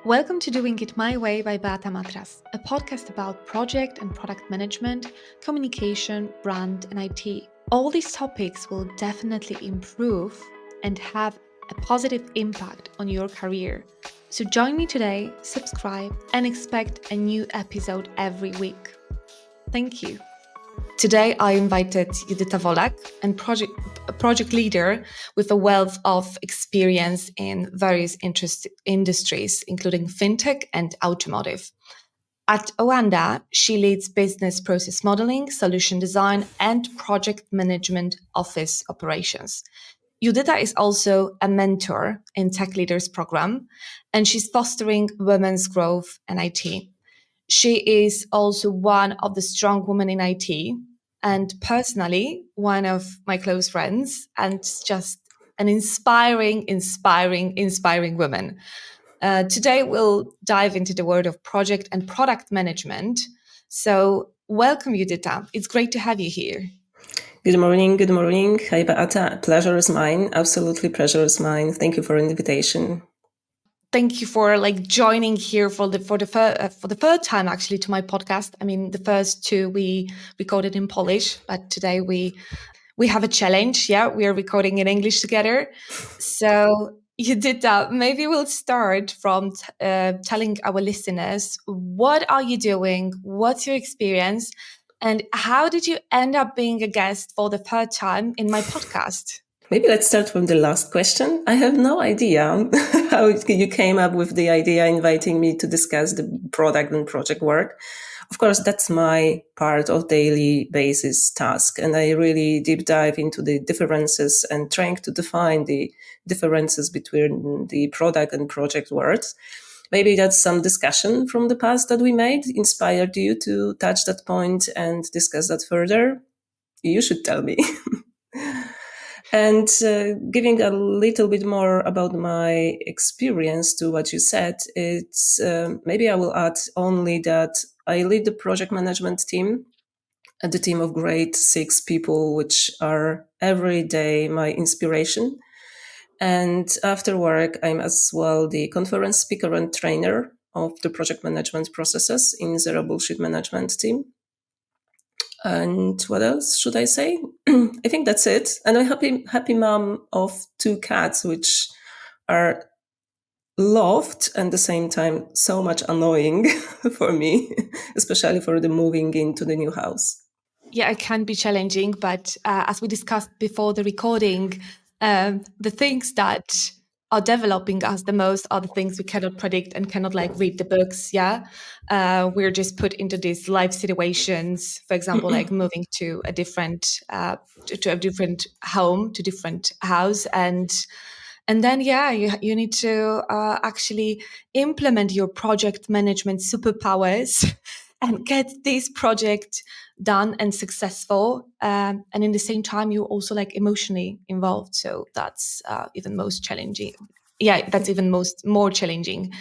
Welcome to Doing It My Way by Beata Matras, a podcast about project and product management, communication, brand, and IT. All these topics will definitely improve and have a positive impact on your career. So join me today, subscribe, and expect a new episode every week. Thank you. Today, I invited Judyta Wolak, a project leader with a wealth of experience in various industries, including fintech and automotive. At Oanda, she leads business process modeling, solution design, and project management office operations. Judyta is also a mentor in Tech Leaders Program, and she's fostering women's growth in IT. She is also one of the strong women in IT and personally one of my close friends and just an inspiring woman. Today we'll dive into the world of project and product management. So welcome, Judyta. It's great to have you here. Good morning. Hi, Beata. Pleasure is mine. Absolutely, pleasure is mine. Thank you for the invitation. Thank you for joining here for the third time actually to my podcast. I mean, the first two we recorded in Polish, but today we have a challenge. Yeah, we are recording in English together. So Judyta, maybe we'll start from telling our listeners, what are you doing? What's your experience? And how did you end up being a guest for the third time in my podcast? Maybe let's start from the last question. I have no idea how you came up with the idea inviting me to discuss the product and project work. Of course, that's my part of daily basis task. And I really deep dive into the differences and trying to define the differences between the product and project words. Maybe that's some discussion from the past that we made inspired you to touch that point and discuss that further. You should tell me. And giving a little bit more about my experience to what you said, it's maybe I will add only that I lead the project management team, the team of great 6 people, which are every day my inspiration. And after work, I'm as well the conference speaker and trainer of the project management processes in Zero Bullshit Management team. And what else should I say? I think that's it. And I'm happy mom of 2 cats, which are loved and at the same time so much annoying for me, especially for the moving into the new house. Yeah, it can be challenging, but as we discussed before the recording, the things that are developing us the most are the things we cannot predict and cannot read the books. Yeah, we're just put into these life situations. For example, moving to a different to a different home, to different house, and then you need to actually implement your project management superpowers and get this project done and successful, and in the same time you're also emotionally involved, so that's even most challenging. That's even more challenging.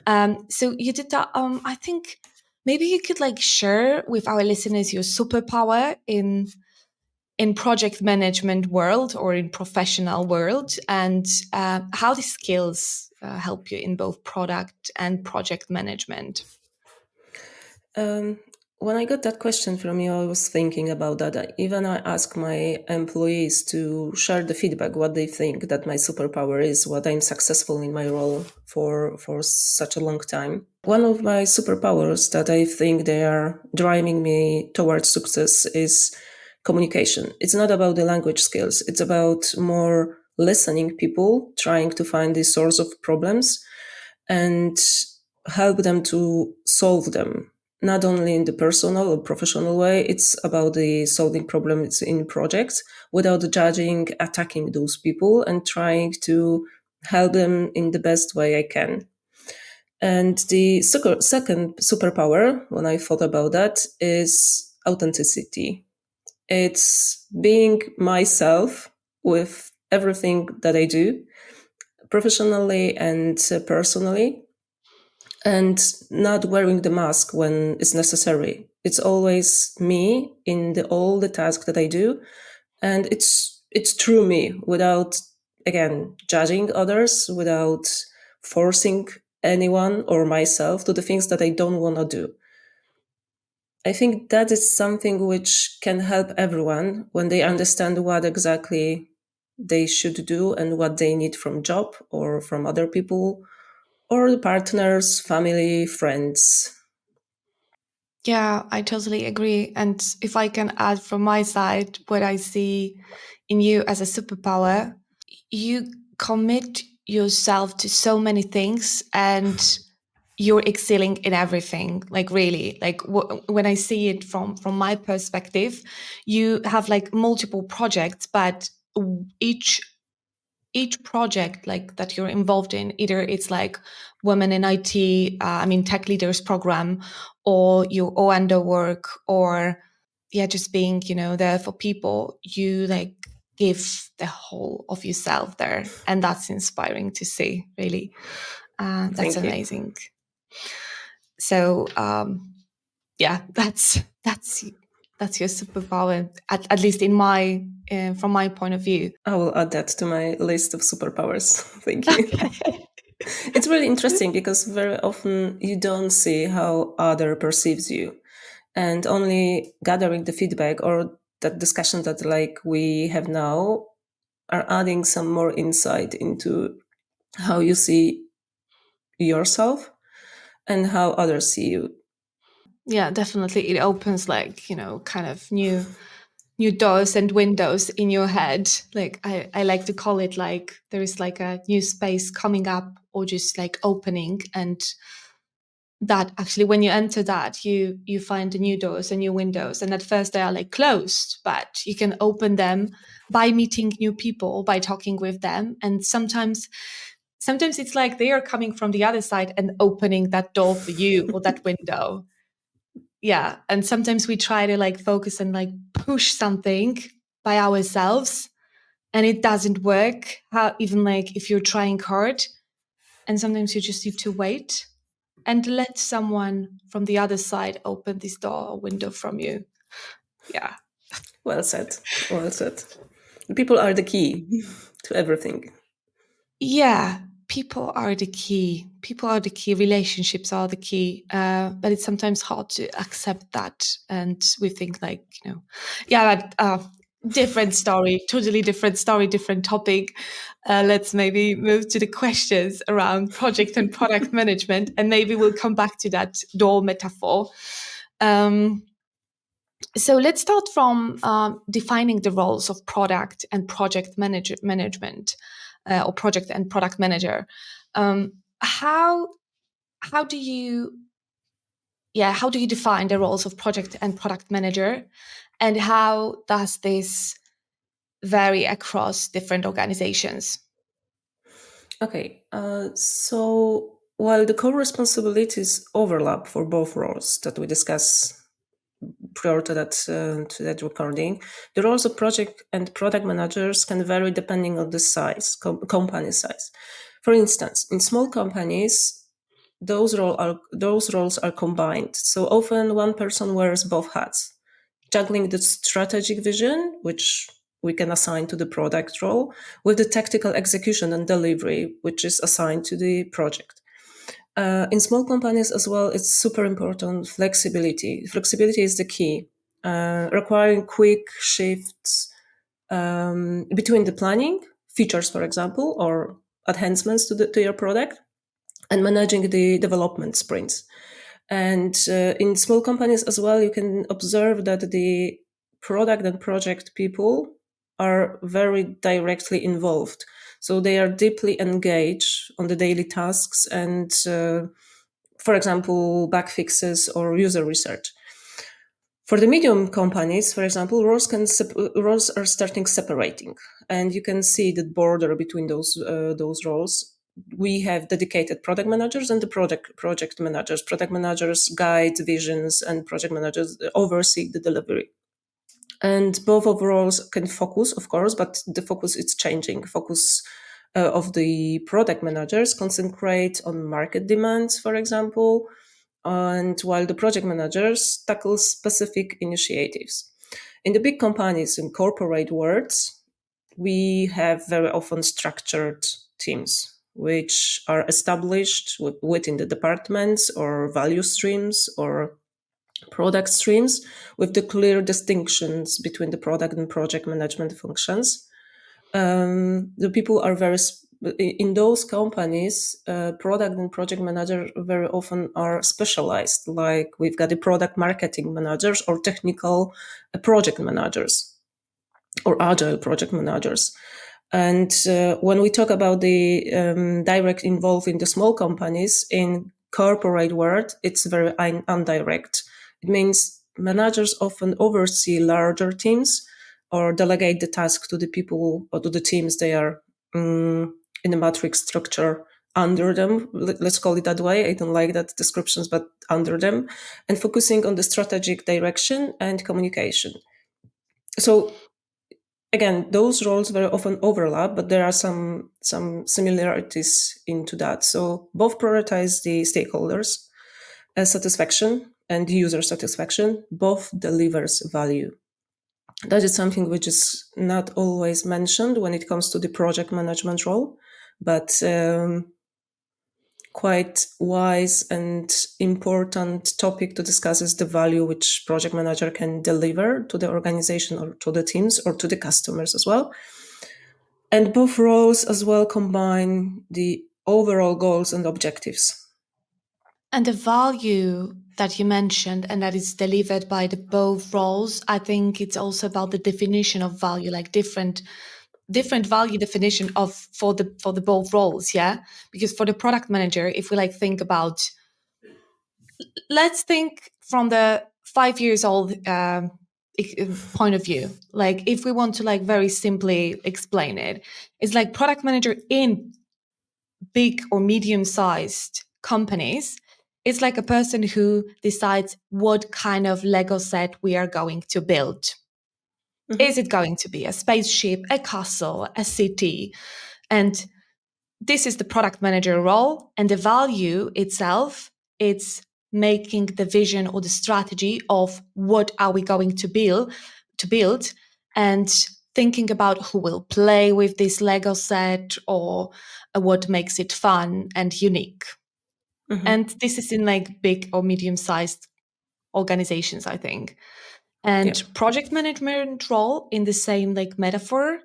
So you did that. I think maybe you could share with our listeners your superpower in project management world or in professional world, and how the skills help you in both product and project management. When I got that question from you, I was thinking about that. Even I ask my employees to share the feedback, what they think that my superpower is, what I'm successful in my role for such a long time. One of my superpowers that I think they are driving me towards success is communication. It's not about the language skills. It's about more listening people, trying to find the source of problems and help them to solve them. Not only in the personal or professional way, it's about the solving problems in projects without judging, attacking those people and trying to help them in the best way I can. And the second superpower, when I thought about that, is authenticity. It's being myself with everything that I do, professionally and personally, and not wearing the mask when it's necessary. It's always me in all the tasks that I do, and it's true me without, again, judging others, without forcing anyone or myself to the things that I don't want to do. I think that is something which can help everyone when they understand what exactly they should do and what they need from job or from other people or the partners, family, friends. Yeah, I totally agree. And if I can add from my side what I see in you as a superpower, you commit yourself to so many things and you're excelling in everything, like really, like when I see it from my perspective, you have like multiple projects, but each each project like that you're involved in, either it's like women in IT, I mean tech leaders program, or your ONDO work, or yeah, just being, you know, there for people, you like give the whole of yourself there, and that's inspiring to see, really. That's Thank you. amazing. So yeah, that's your superpower, at least in my from my point of view. I will add that to my list of superpowers. Thank you. Okay. It's really interesting because very often you don't see how other perceives you, and only gathering the feedback or that discussion that like we have now are adding some more insight into how you see yourself and how others see you. Yeah, definitely it opens, like, you know, kind of new doors and windows in your head. Like I like to call it, like there is like a new space coming up or just like opening, and that actually when you enter that, you find the new doors and new windows, and at first they are like closed, but you can open them by meeting new people, by talking with them. And sometimes it's like they are coming from the other side and opening that door for you, or that window. Yeah, and sometimes we try to like focus and like push something by ourselves, and it doesn't work, how even like if you're trying hard. And sometimes you just need to wait and let someone from the other side open this door or window from you. Yeah. Well said. Well said. People are the key to everything. Yeah, people are the key. People are the key. Relationships are the key. But it's sometimes hard to accept that, and we think like, you know, yeah, but, different story, totally different story, different topic. Let's maybe move to the questions around project and product management, and maybe we'll come back to that door metaphor. Um, so let's start from defining the roles of product and project management, or project and product manager. Um, how how do you how do you define the roles of project and product manager, and how does this vary across different organizations? Okay, so while the core responsibilities overlap for both roles that we discuss prior to that recording, the roles of project and product managers can vary depending on the size, company size. For instance, in small companies, those roles are combined. So often one person wears both hats, juggling the strategic vision, which we can assign to the product role, with the tactical execution and delivery, which is assigned to the project. In small companies as well, it's super important flexibility. Flexibility is the key, requiring quick shifts between the planning, features, for example, or enhancements to your product, and managing the development sprints. And in small companies as well, you can observe that the product and project people are very directly involved. So they are deeply engaged on the daily tasks and, for example, bug fixes or user research. For the medium companies, for example, roles are starting separating, and you can see the border between those roles. We have dedicated product managers and the project managers. Product managers guide visions, and project managers oversee the delivery. And both of roles can focus, of course, but the focus is changing. Focus of the product managers concentrate on market demands, for example, and while the project managers tackle specific initiatives. In the big companies in corporate worlds, we have very often structured teams. which are established within the departments or value streams or product streams, with the clear distinctions between the product and project management functions. The people are in those companies, product and project manager very often are specialized. Like we've got the product marketing managers or technical project managers or agile project managers. And when we talk about the direct involved in the small companies, in corporate world, it's very indirect. It means managers often oversee larger teams or delegate the task to the people or to the teams they are in a matrix structure under them. Let's call it that way. I don't like that descriptions, but under them, and focusing on the strategic direction and communication. So again, those roles very often overlap, but there are some similarities into that. So both prioritize the stakeholders' satisfaction and user satisfaction. Both delivers value. That is something which is not always mentioned when it comes to the project management role, but quite wise and important topic to discuss is the value which project manager can deliver to the organization or to the teams or to the customers as well. And both roles as well combine the overall goals and objectives. And the value that you mentioned and that is delivered by the both roles, I think it's also about the definition of value, like different value definition of for the both roles, yeah. Because for the product manager, if we like think about, let's think from the 5 years old point of view, like if we want to like very simply explain it, it's like product manager in big or medium sized companies, it's like a person who decides what kind of Lego set we are going to build. Is it going to be a spaceship, a castle, a city? And this is the product manager role, and the value itself, it's making the vision or the strategy of what are we going to build, and thinking about who will play with this Lego set or what makes it fun and unique. And this is in like big or medium sized organizations, I think. Yeah. And project management role in the same like metaphor,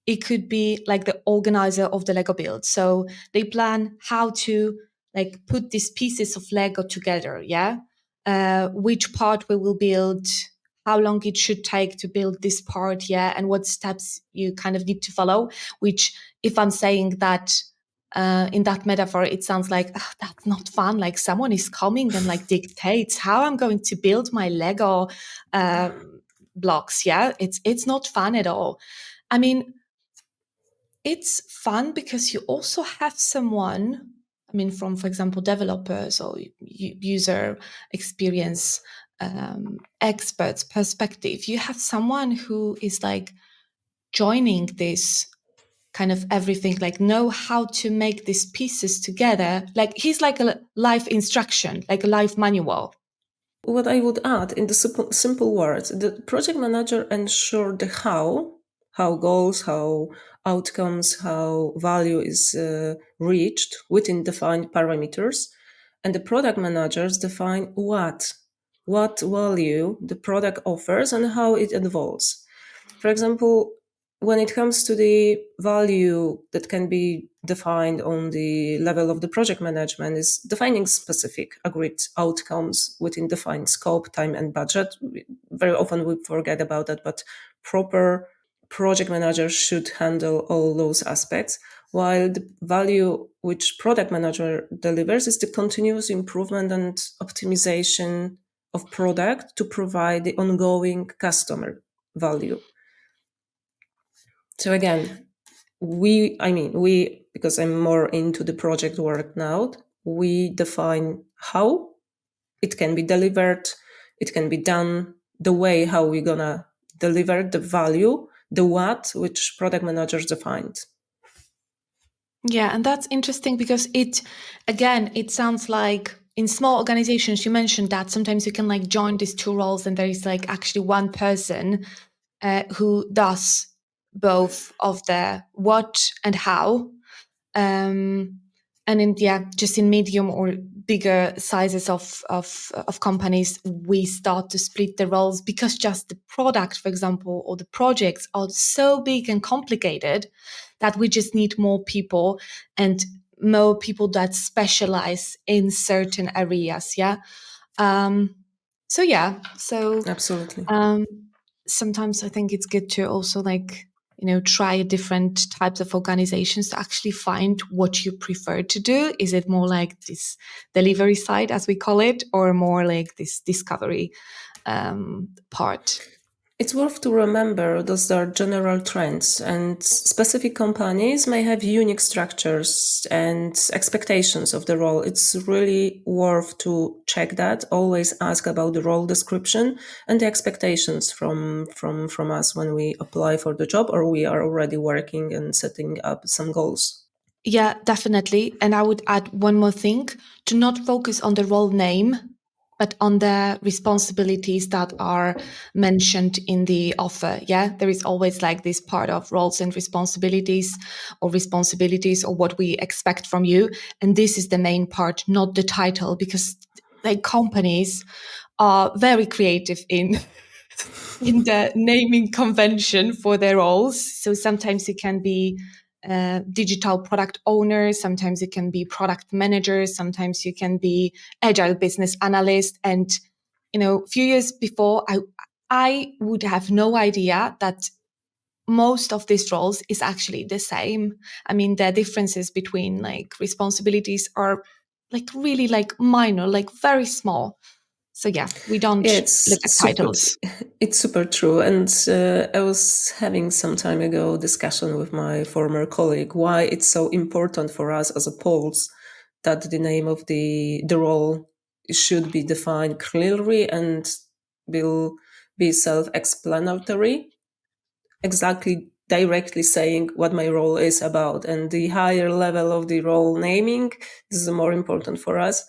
it could be like the organizer of the Lego build. So they plan how to like put these pieces of Lego together. Yeah. Which part we will build, how long it should take to build this part. Yeah. And what steps you kind of need to follow, which if I'm saying that, in that metaphor, it sounds like that's not fun. Like someone is coming and like dictates how I'm going to build my Lego blocks. Yeah, it's not fun at all. I mean, it's fun because you also have someone, I mean, from, for example, developers or user experience experts perspective, you have someone who is like joining this kind of everything, like know how to make these pieces together. Like he's like a life instruction, like a life manual. What I would add in the simple words, the project manager ensure the how goals, how outcomes, how value is reached within defined parameters, and the product managers define what value the product offers and how it evolves. For example, when it comes to the value that can be defined on the level of the project management is defining specific agreed outcomes within defined scope, time and budget. Very often we forget about that, but proper project managers should handle all those aspects, while the value which product manager delivers is the continuous improvement and optimization of product to provide the ongoing customer value. So again, we, because I'm more into the project work now, we define how it can be delivered, it can be done, the way how we're gonna deliver the value, the what, which product managers defined. Yeah, and that's interesting because it sounds like in small organizations, you mentioned that sometimes you can like join these two roles and there is like actually one person who does both of the what and how. And in just in medium or bigger sizes of companies, we start to split the roles because just the product, for example, or the projects are so big and complicated that we just need more people and more people that specialize in certain areas. Yeah. So yeah. So Absolutely. um, sometimes I think it's good to also try different types of organizations to actually find what you prefer to do. Is it more like this delivery side, as we call it, or more like this discovery part? It's worth to remember those are general trends, and specific companies may have unique structures and expectations of the role. It's really worth to check that. Always ask about the role description and the expectations from us when we apply for the job or we are already working and setting up some goals. Yeah, definitely. And I would add one more thing: to not focus on the role name, but on the responsibilities that are mentioned in the offer. Yeah, there is always like this part of roles and responsibilities or what we expect from you. And this is the main part, not the title, because like companies are very creative in in the naming convention for their roles. So sometimes it can be digital product owner, sometimes it can be product manager, sometimes you can be agile business analyst. And a few years before, I would have no idea that most of these roles is actually the same. I mean, the differences between like responsibilities are like really like minor, like very small. So yeah, we Yeah, don't it's look at super. titles. It's super true. And I was having some time ago discussion with my former colleague why it's so important for us as a Poles that the name of the role should be defined clearly and will be self-explanatory, exactly directly saying what my role is about. And the higher level of the role naming, this is more important for us.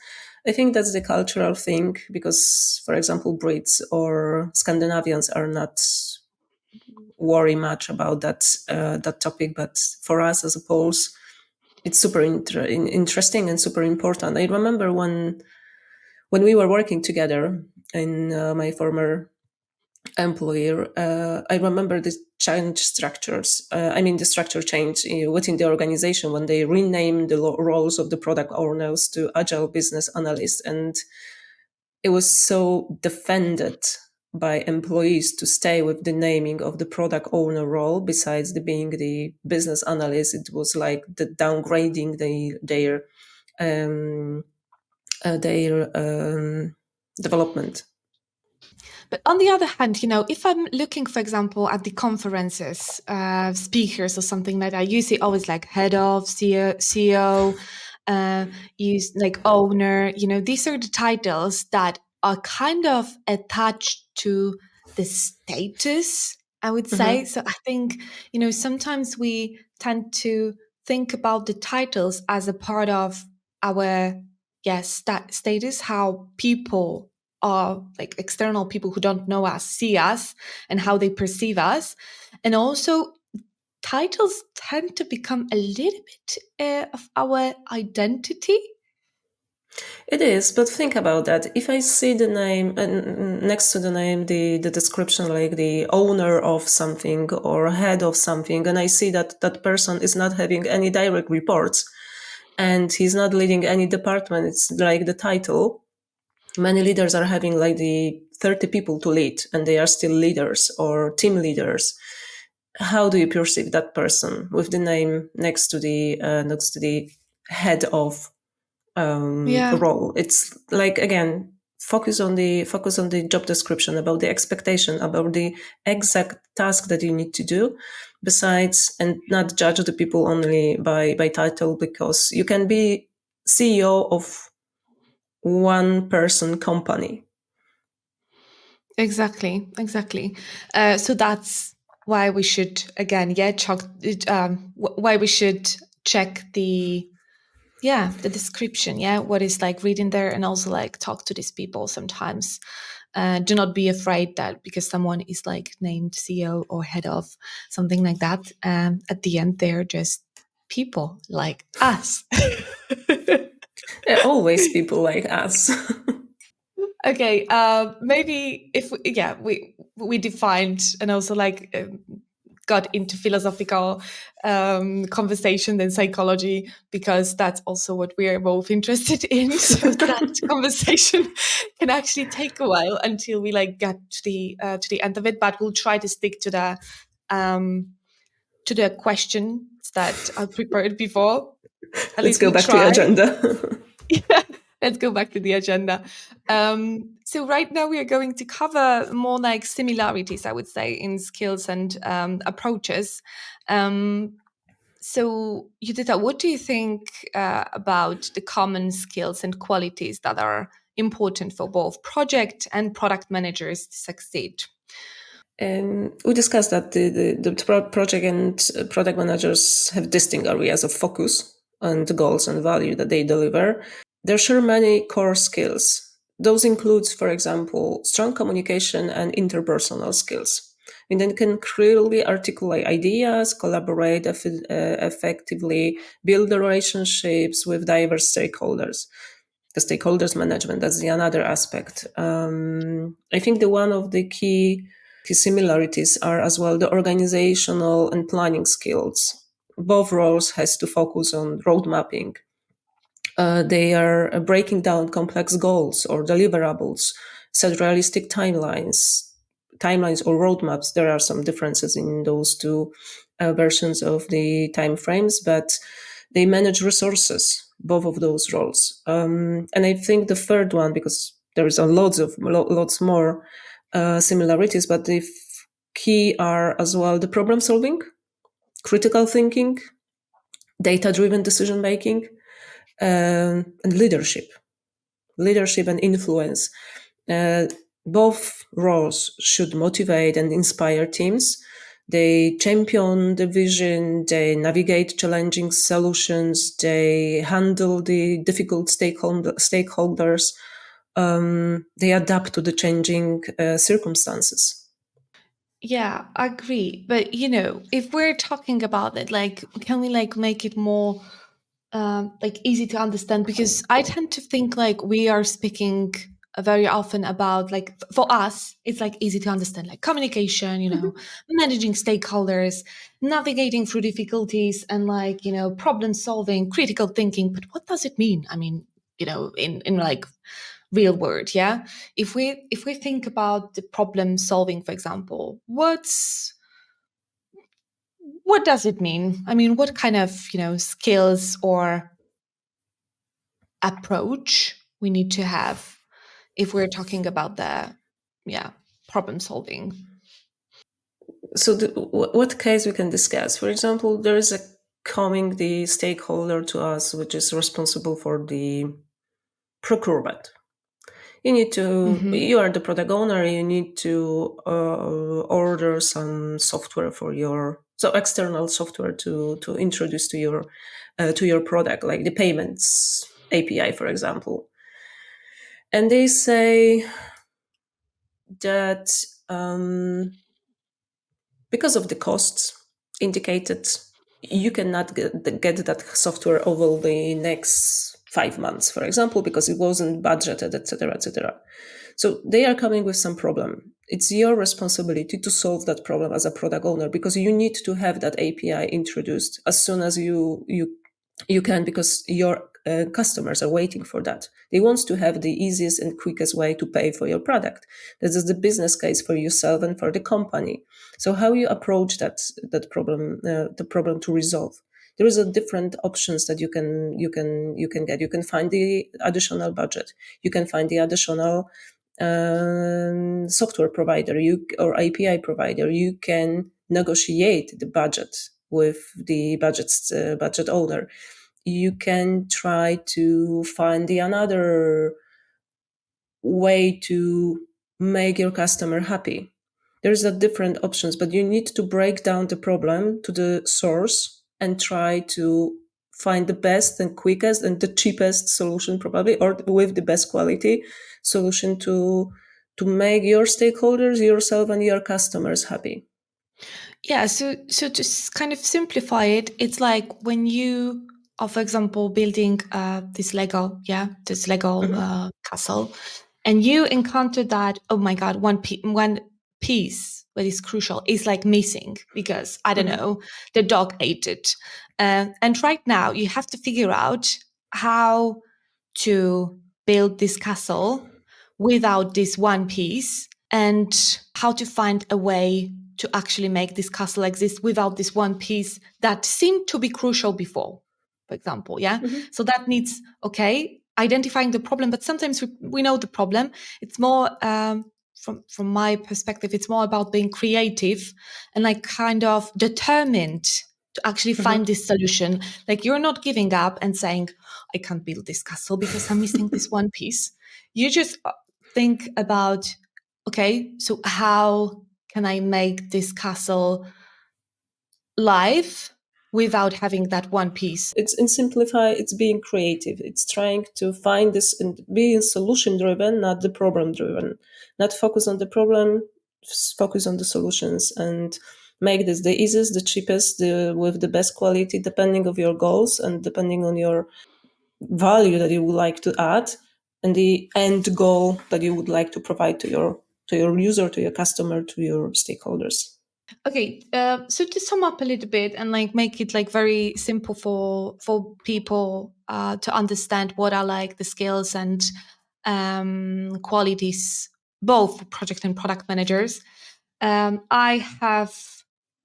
I think that's the cultural thing because, for example, Brits or Scandinavians are not worry much about that topic, but for us as a Poles, it's super interesting and super important. I remember when we were working together in my former employer, I remember the change structures. I mean, the structure change within the organization when they renamed the roles of the product owners to agile business analysts. And it was so defended by employees to stay with the naming of the product owner role besides being the business analyst. It was like the downgrading um, their development. But on the other hand, if I'm looking, for example, at the conferences, speakers or something like that, you see always like head of CEO, use like owner. These are the titles that are kind of attached to the status, I would say. Mhm. So I think, sometimes we tend to think about the titles as a part of our, yes, status, how people like external people who don't know us see us and how they perceive us. And also, titles tend to become a little bit of our identity. It is, but think about that. If I see the name next to the name, the description, like the owner of something or head of something, and I see that that person is not having any direct reports and he's not leading any department, it's like the title. Many leaders are having like the 30 people to lead and they are still leaders or team leaders. How do you perceive that person with the name next to the head of Yeah, role? It's like, again, focus on the job description, about the expectation, about the exact task that you need to do, besides, and not judge the people only by title, because you can be CEO of one person company. exactly. So that's why we should, again, why we should check the description, what is like reading there, and also like talk to these people sometimes. Do not be afraid that because someone is like named CEO or head of something like that, at the end they're just people like us. Always people like us. Okay, maybe if we defined and also like got into philosophical conversation and psychology, because that's also what we are both interested in. So that conversation can actually take a while until we like get to the end of it. But we'll try to stick to the questions that I prepared before. At Let's least go we'll back to the try. agenda. Yeah, let's go back to the agenda. So right now we are going to cover more like similarities, I would say, in skills and approaches. Um, so Judita, what do you think about the common skills and qualities that are important for both project and product managers to succeed? And we discussed that the project and product managers have distinct areas of focus and goals and value that they deliver. They share many core skills. Those includes, for example, strong communication and interpersonal skills. And then can clearly articulate ideas, collaborate effectively, build the relationships with diverse stakeholders. The stakeholders management, that's the another aspect. I think the one of the key similarities are as well the organizational and planning skills. Both roles has to focus on road mapping. They are breaking down complex goals or deliverables, set realistic timelines or roadmaps. There are some differences in those two versions of the time frames, but they manage resources, both of those roles. And I think the third one, because there is a lots more similarities, but the key are as well the problem solving, critical thinking, data driven decision making, and leadership and influence. Uh, both roles should motivate and inspire teams. They champion the vision, they navigate challenging solutions, they handle the difficult stakeholders, they adapt to the changing circumstances. Yeah, I agree. But if we're talking about it, like, can we like make it more like easy to understand? Because I tend to think like we are speaking very often about like for us, it's like easy to understand, like communication, managing stakeholders, navigating through difficulties, and like problem solving, critical thinking. But what does it mean? I mean, in like real world, yeah. If we think about the problem solving, for example, what does it mean? I mean, what kind of skills or approach we need to have if we're talking about the yeah problem solving? So what case we can discuss? For example, there is a coming the stakeholder to us which is responsible for the procurement. Hmm. You are the product owner, you need to order some software for your, so external software to introduce to your product, like the payments API, for example. And they say that because of the costs indicated, you cannot get that software over the next 5 months, for example, because it wasn't budgeted, etc., etc. So they are coming with some problem. It's your responsibility to solve that problem as a product owner, because you need to have that API introduced as soon as you can, because your customers are waiting for that. They want to have the easiest and quickest way to pay for your product. This is the business case for yourself and for the company. So how you approach that problem, the problem to resolve? There is a different options that you can get. You can find the additional budget. You can find the additional software provider, or API provider. You can negotiate the budget with the budget owner. You can try to find the another way to make your customer happy. There's a different options, but you need to break down the problem to the source and try to find the best and quickest and the cheapest solution, probably, or with the best quality solution to make your stakeholders, yourself, and your customers happy. Yeah, so to kind of simplify it, it's like when you are, for example, building this Lego, this Lego Hmm. castle, and you encounter that, oh my God, one piece that is crucial is like missing because I don't Hmm. know, the dog ate it, and right now you have to figure out how to build this castle without this one piece and how to find a way to actually make this castle exist without this one piece that seemed to be crucial before, for example. Yeah. Hmm. So that needs, okay, identifying the problem, but sometimes we know the problem. It's more, from my perspective, it's more about being creative and like kind of determined to actually Hmm. find this solution. Like you're not giving up and saying, I can't build this castle because I'm missing this one piece. You just think about, okay, so how can I make this castle live without having that one piece? It's in simplify, it's being creative, it's trying to find this and being solution driven, not the problem driven, not focus on the problem, focus on the solutions, and make this the easiest, the cheapest, with the best quality, depending of your goals and depending on your value that you would like to add, and the end goal that you would like to provide to your user, to your customer, to your stakeholders. Okay, so to sum up a little bit and like make it like very simple for people to understand what are like the skills and qualities both for project and product managers. I have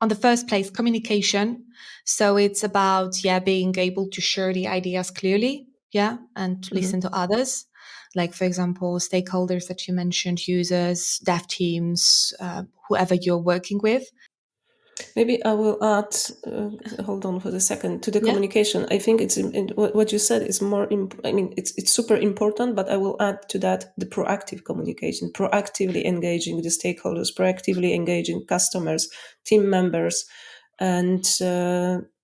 on the first place communication. So it's about being able to share the ideas clearly, and to Mhm. listen to others. Like for example, stakeholders that you mentioned, users, dev teams, whoever you're working with. Maybe I will add, hold on for a second, to the Yeah. communication. I think what you said is more, I mean, it's super important, but I will add to that the proactive communication, proactively engaging the stakeholders, proactively engaging customers, team members, and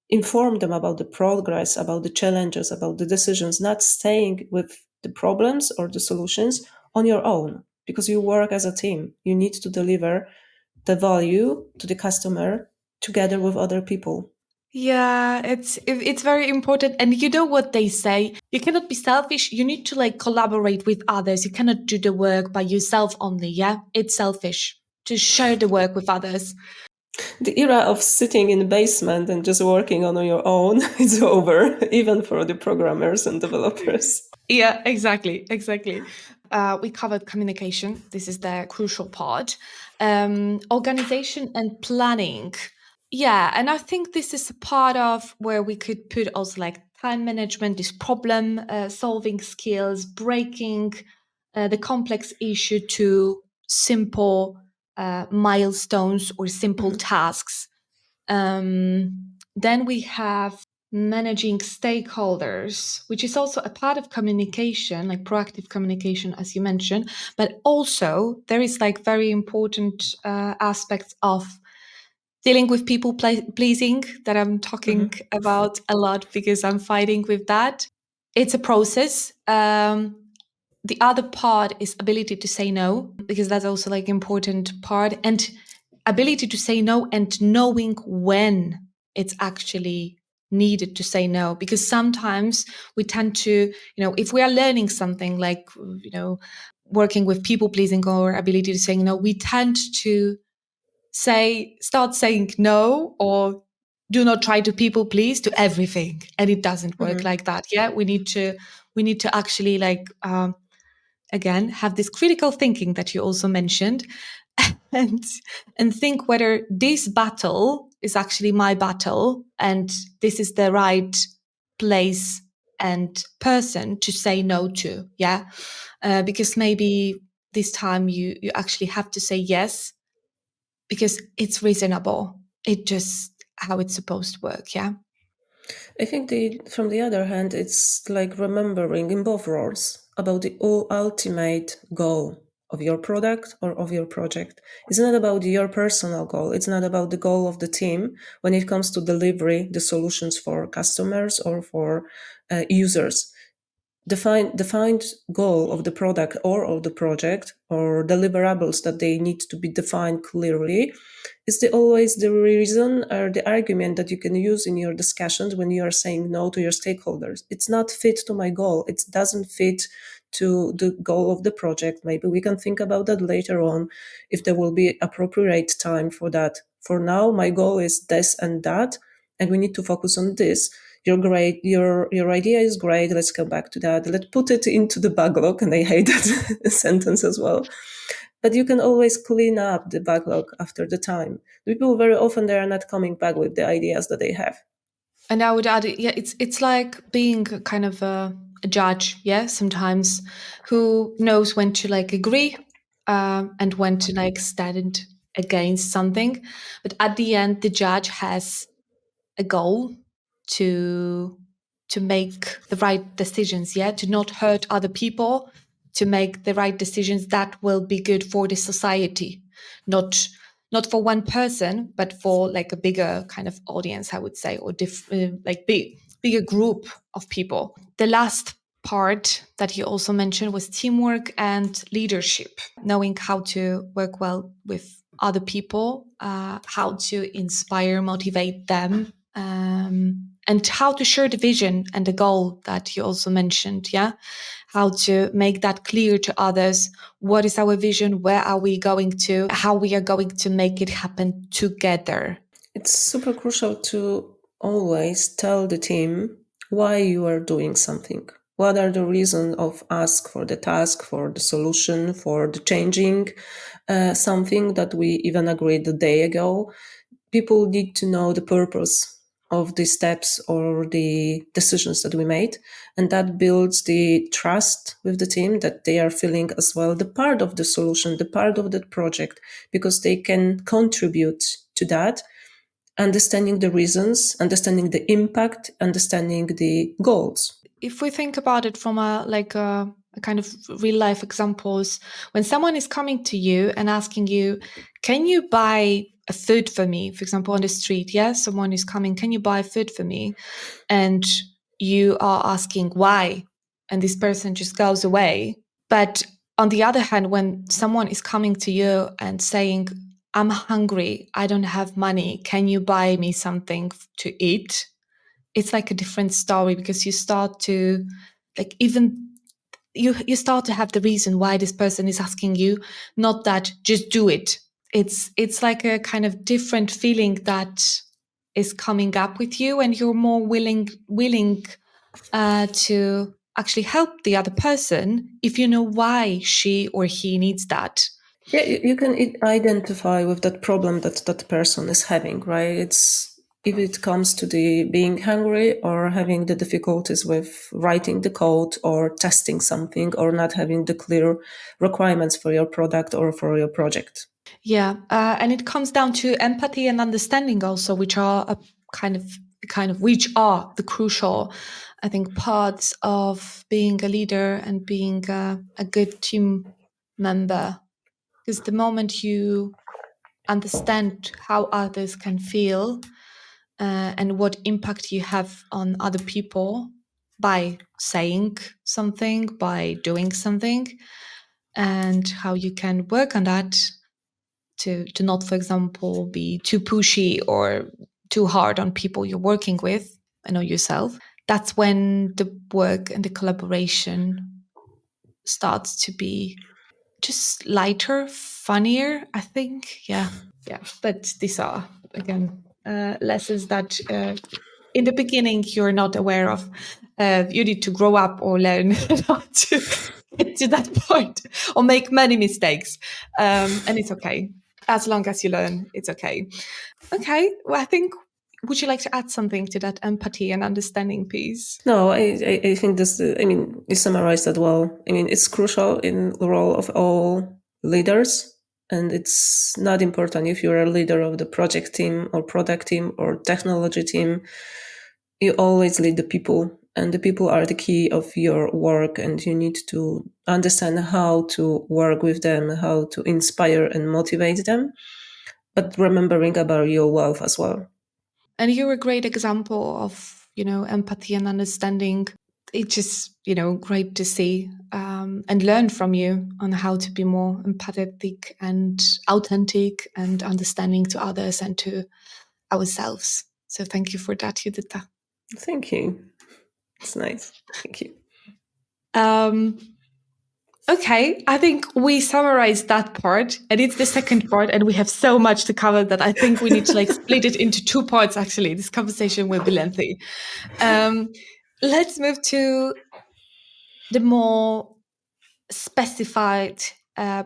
inform them about the progress, about the challenges, about the decisions, not staying with the problems or the solutions on your own, because you work as a team. You need to deliver the value to the customer together with other people. Yeah, it's very important. And you know what they say? You cannot be selfish. You need to like collaborate with others. You cannot do the work by yourself only. Yeah, it's selfish to share the work with others. The era of sitting in the basement and just working on your own is over, even for the programmers and developers. Yeah, exactly. We covered communication. This is the crucial part. Organization and planning. Yeah, and I think this is a part of where we could put also like time management, this problem solving skills, breaking the complex issue to simple milestones or simple Mhm. tasks. Then we have managing stakeholders, which is also a part of communication, like proactive communication, as you mentioned. But also, there is like very important aspects of dealing with people pleasing that I'm talking Mhm. about a lot because I'm fighting with that. It's a process. The other part is ability to say no because that's also like important part, and ability to say no and knowing when it's actually needed to say no, because sometimes we tend to, if we are learning something like, working with people pleasing or ability to say no, we tend to start saying no or do not try to people please to everything, and it doesn't work Mhm. like that. We need to actually like, again, have this critical thinking that you also mentioned, and think whether this battle is actually my battle and this is the right place and person to say no to. Because maybe this time you actually have to say yes because it's reasonable. It just how it's supposed to work. Yeah. I think from the other hand, it's like remembering in both roles about the ultimate goal of your product or of your project. It's not about your personal goal. It's not about the goal of the team when it comes to delivery the solutions for customers or for users. defined goal of the product or of the project, or deliverables that they need to be defined clearly, is always the reason or the argument that you can use in your discussions when you are saying no to your stakeholders. It's not fit to my goal. It doesn't fit to the goal of the project. Maybe we can think about that later on if there will be appropriate time for that. For now, my goal is this and that, and we need to focus on this. You're great. Your idea is great. Let's come back to that. Let's put it into the backlog. And I hate that sentence as well. But you can always clean up the backlog after the time. People very often they are not coming back with the ideas that they have. And I would add, yeah, it's like being kind of a judge, yeah, sometimes, who knows when to like agree and when to like stand against something. But at the end, the judge has a goal to to make the right decisions, yeah, to not hurt other people, to make the right decisions that will be good for the society, not not for one person, but for like a bigger kind of audience, I would say, or bigger group of people. The last part that he also mentioned was teamwork and leadership, knowing how to work well with other people, how to inspire, motivate them, and how to share the vision and the goal that you also mentioned. Yeah, how to make that clear to others. What is our vision? Where are we going to? How we are going to make it happen together. It's super crucial to always tell the team why you are doing something. What are the reasons of ask for the task, for the solution, for the changing something that we even agreed a day ago? People need to know the purpose of the steps or the decisions that we made, and that builds the trust with the team that they are feeling as well the part of the solution, the part of the project, because they can contribute to that, understanding the reasons, understanding the impact, understanding the goals. If we think about it from a kind of real life examples, when someone is coming to you and asking you, can you buy a food for me, for example, on the street? Yeah, someone is coming, can you buy food for me? And you are asking why, and this person just goes away. But on the other hand, when someone is coming to you and saying, I'm hungry, I don't have money, can you buy me something to eat? It's like a different story, because you start to like even you start to have the reason why this person is asking you, not that just do it. It's like a kind of different feeling that is coming up with you, and you're more willing to actually help the other person if you know why she or he needs that. Yeah, you can identify with that problem that that person is having, right? It's if it comes to the being hungry or having the difficulties with writing the code or testing something or not having the clear requirements for your product or for your project. Yeah, and it comes down to empathy and understanding also, which are a kind of which are the crucial, I think, parts of being a leader and being a good team member. Because the moment you understand how others can feel and what impact you have on other people by saying something, by doing something, and how you can work on that to not, for example, be too pushy or too hard on people you're working with and or yourself. That's when the work and the collaboration starts to be just lighter, funnier, I think. Yeah. Yeah. But these are, again, lessons that in the beginning you're not aware of. You need to grow up or learn how to get to that point or make many mistakes. And it's okay. As long as you learn, it's okay. Okay. Well, I think, would you like to add something to that empathy and understanding piece? No, I think this, I mean, you summarized that well. I mean, it's crucial in the role of all leaders. And it's not important if you're a leader of the project team or product team or technology team. You always lead the people, and the people are the key of your work. And you need to understand how to work with them, how to inspire and motivate them, but remembering about your wealth as well. And you're a great example of, empathy and understanding. it's just, great to see and learn from you on how to be more empathetic and authentic and understanding to others and to ourselves. So thank you for that, Judyta. Thank you. It's nice. Thank you. Um, okay, I think we summarized that part, and it's the second part, and we have so much to cover that I think we need to split it into two parts. Actually, this conversation will be lengthy. Um, let's move to the more specified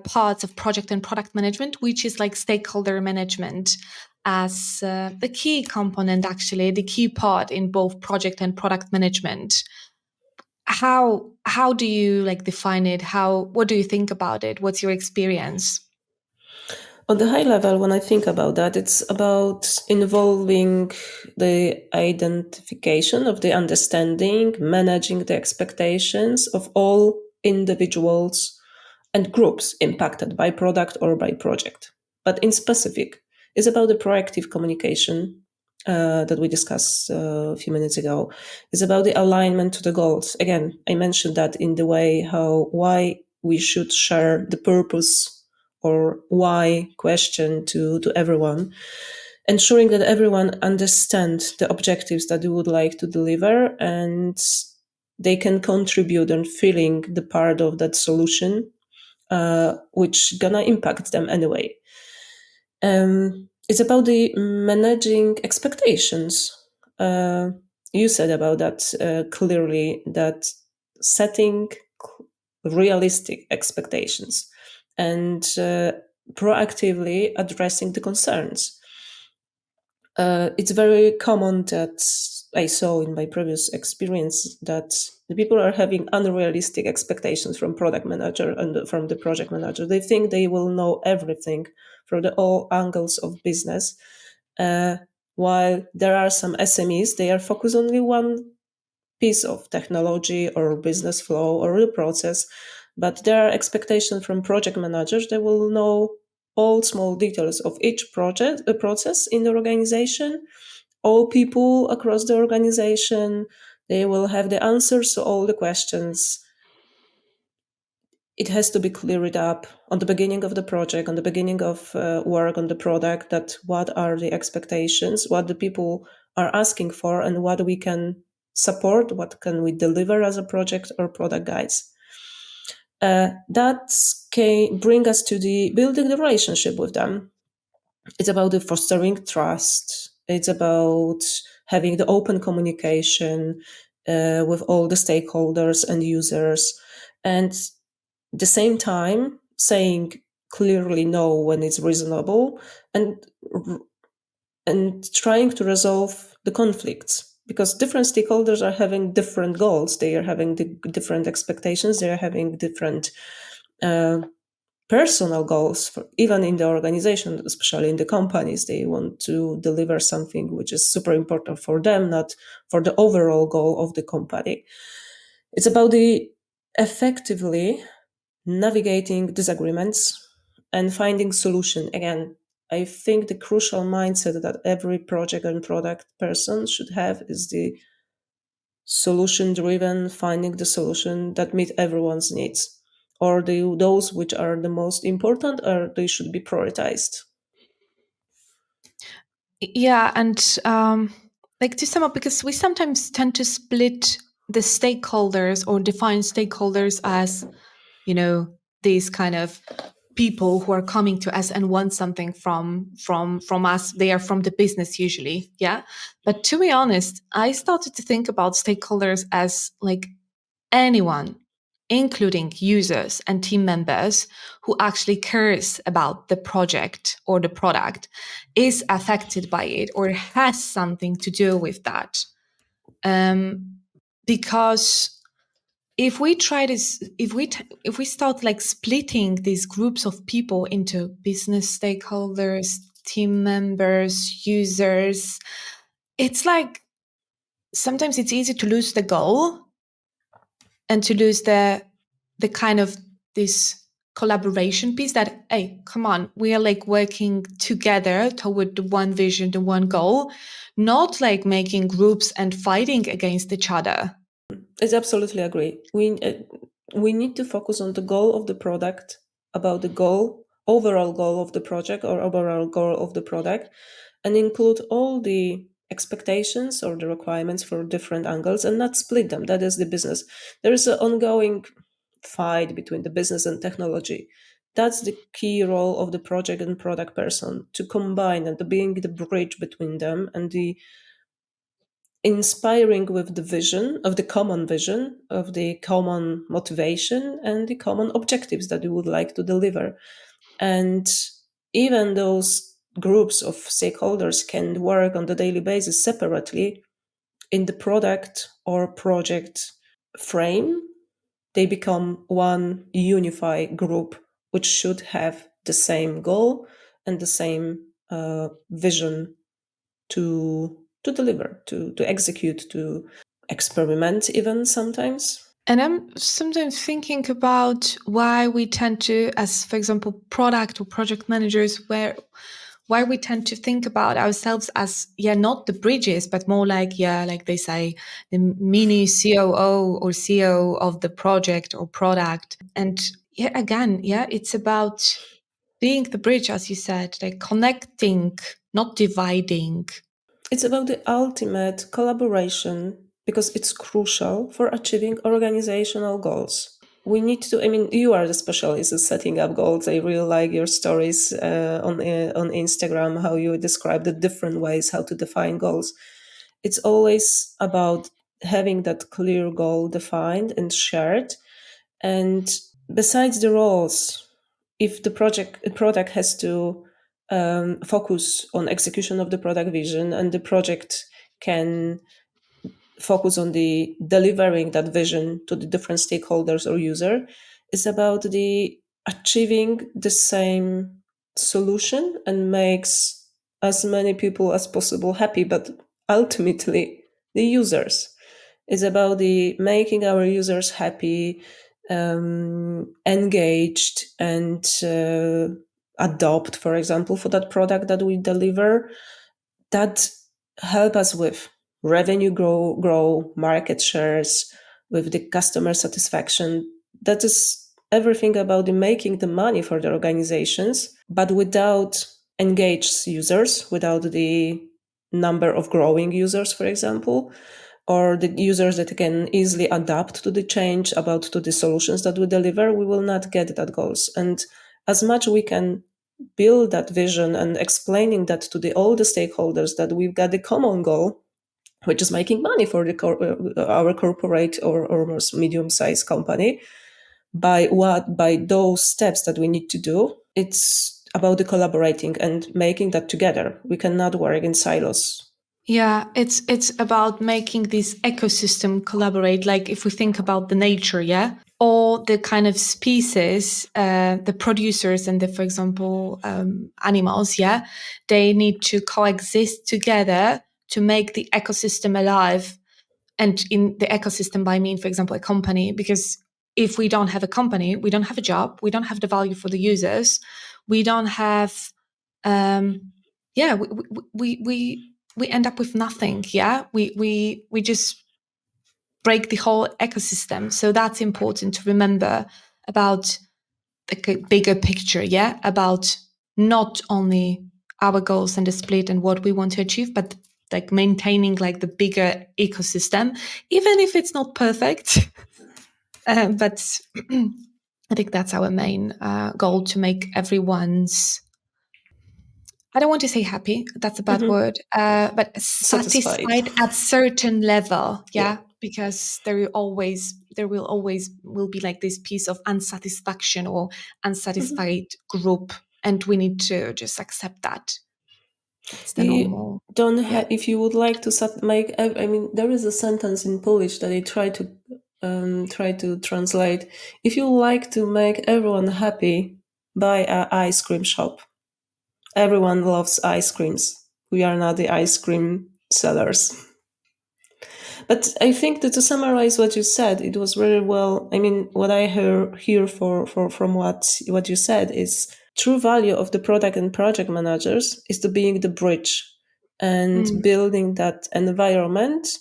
parts of project and product management, which is stakeholder management as the key component, actually, the key part in both project and product management. How do you define it? What do you think about it? What's your experience? On the high level, when I think about that, it's about involving the identification of the understanding, managing the expectations of all individuals and groups impacted by product or by project. But in specific, it's about the proactive communication that we discussed a few minutes ago. It's about the alignment to the goals. Again, I mentioned that in the way why we should share the purpose or why question to everyone, ensuring that everyone understands the objectives that you would like to deliver and they can contribute and feeling the part of that solution, which gonna impact them anyway. It's about the managing expectations. You said about that clearly, that setting realistic expectations and proactively addressing the concerns. It's very common that I saw in my previous experience that the people are having unrealistic expectations from product manager and from the project manager. They think they will know everything from all angles of business, uh, while there are some SMEs, they are focused only one piece of technology or business flow or the process, but there are expectations from project managers. They will know all small details of each project, a process in the organization, all people across the organization. They will have the answers to all the questions. It has to be cleared up on the beginning of the project, on the beginning of work on the product, that what are the expectations, what the people are asking for, and what we can support, what can we deliver as a project or product guides. That can bring us to the building the relationship with them. It's about the fostering trust. It's about having the open communication with all the stakeholders and users, and the same time saying clearly no when it's reasonable, and trying to resolve the conflicts, because different stakeholders are having different goals, they are having different expectations, they are having different personal goals even in the organization, especially in the companies. They want to deliver something which is super important for them, not for the overall goal of the company. It's about the effectively navigating disagreements and finding solution. Again, I think the crucial mindset that every project and product person should have is the solution driven, finding the solution that meet everyone's needs, or those which are the most important, or they should be prioritized. Yeah, and to sum up, because we sometimes tend to split the stakeholders or define stakeholders as, these kind of people who are coming to us and want something from us. They are from the business usually, yeah. But to be honest, I started to think about stakeholders as anyone, including users and team members who actually cares about the project or the product, is affected by it or has something to do with that. Um, because if we try this, if we start splitting these groups of people into business stakeholders, team members, users, it's sometimes it's easy to lose the goal and to lose the kind of this collaboration piece that, hey, come on, we are working together toward the one vision, the one goal, not making groups and fighting against each other. I absolutely agree. We need to focus on the goal of the product, about the goal, overall goal of the project or overall goal of the product, and include all the expectations or the requirements for different angles and not split them. That is the business. There is an ongoing fight between the business and technology. That's the key role of the project and product person, to combine and to being the bridge between them, and the inspiring with the vision of the common motivation and the common objectives that we would like to deliver. And even those groups of stakeholders can work on the daily basis separately in the product or project frame, they become one unified group which should have the same goal and the same vision to deliver, to execute, to experiment even sometimes. And I'm sometimes thinking about why we tend to, as for example, product or project managers, why we tend to think about ourselves as, yeah, not the bridges, but more like, yeah, like they say, the mini COO or CEO of the project or product. And yeah, again, yeah, it's about being the bridge, as you said, like connecting, not dividing. It's about the ultimate collaboration because it's crucial for achieving organizational goals. We need to, I mean, you are the specialist in setting up goals. I really like your stories on Instagram, how you describe the different ways how to define goals. It's always about having that clear goal defined and shared. And besides the roles, if the product has to focus on execution of the product vision, and the project can focus on the delivering that vision to the different stakeholders or user, is about the achieving the same solution and makes as many people as possible happy, but ultimately the users. It's about the making our users happy, engaged, and adopt, for example, for that product that we deliver, that help us with revenue grow, market shares, with the customer satisfaction. That is everything about the making the money for the organizations, but without engaged users, without the number of growing users, for example, or the users that can easily adapt to the change about to the solutions that we deliver, we will not get that goals. And as much we can build that vision and explaining that to all the stakeholders that we've got the common goal, which is making money for our corporate or medium-sized company, by those steps that we need to do, it's about the collaborating and making that together. We cannot work in silos. Yeah, it's about making this ecosystem collaborate. Like if we think about the nature, yeah, all the kind of species, the producers and the, for example, animals, yeah, they need to coexist together to make the ecosystem alive. And in the ecosystem, by mean, for example, a company, because if we don't have a company, we don't have a job, we don't have the value for the users, we don't have, yeah, we end up with nothing. Yeah, we just break the whole ecosystem. So that's important to remember about the bigger picture. Yeah, about not only our goals and the split and what we want to achieve, but like maintaining like the bigger ecosystem, even if it's not perfect. But I think that's our main goal, to make everyone's, I don't want to say happy, that's a bad Mhm. word, but Satisfied. satisfied at certain level. Yeah. Yeah, because there will always be like this piece of unsatisfaction or Mhm. unsatisfied group, and we need to just accept that. That's the You normal. don't Yeah. if you would like to make, I mean, there is a sentence in Polish that I try to translate. If you like to make everyone happy, buy an ice cream shop. Everyone loves ice creams. We are not the ice cream sellers. But I think that, to summarize what you said, it was very well. I mean, what I hear from what you said is true value of the product and project managers is to being the bridge and Mm. building that environment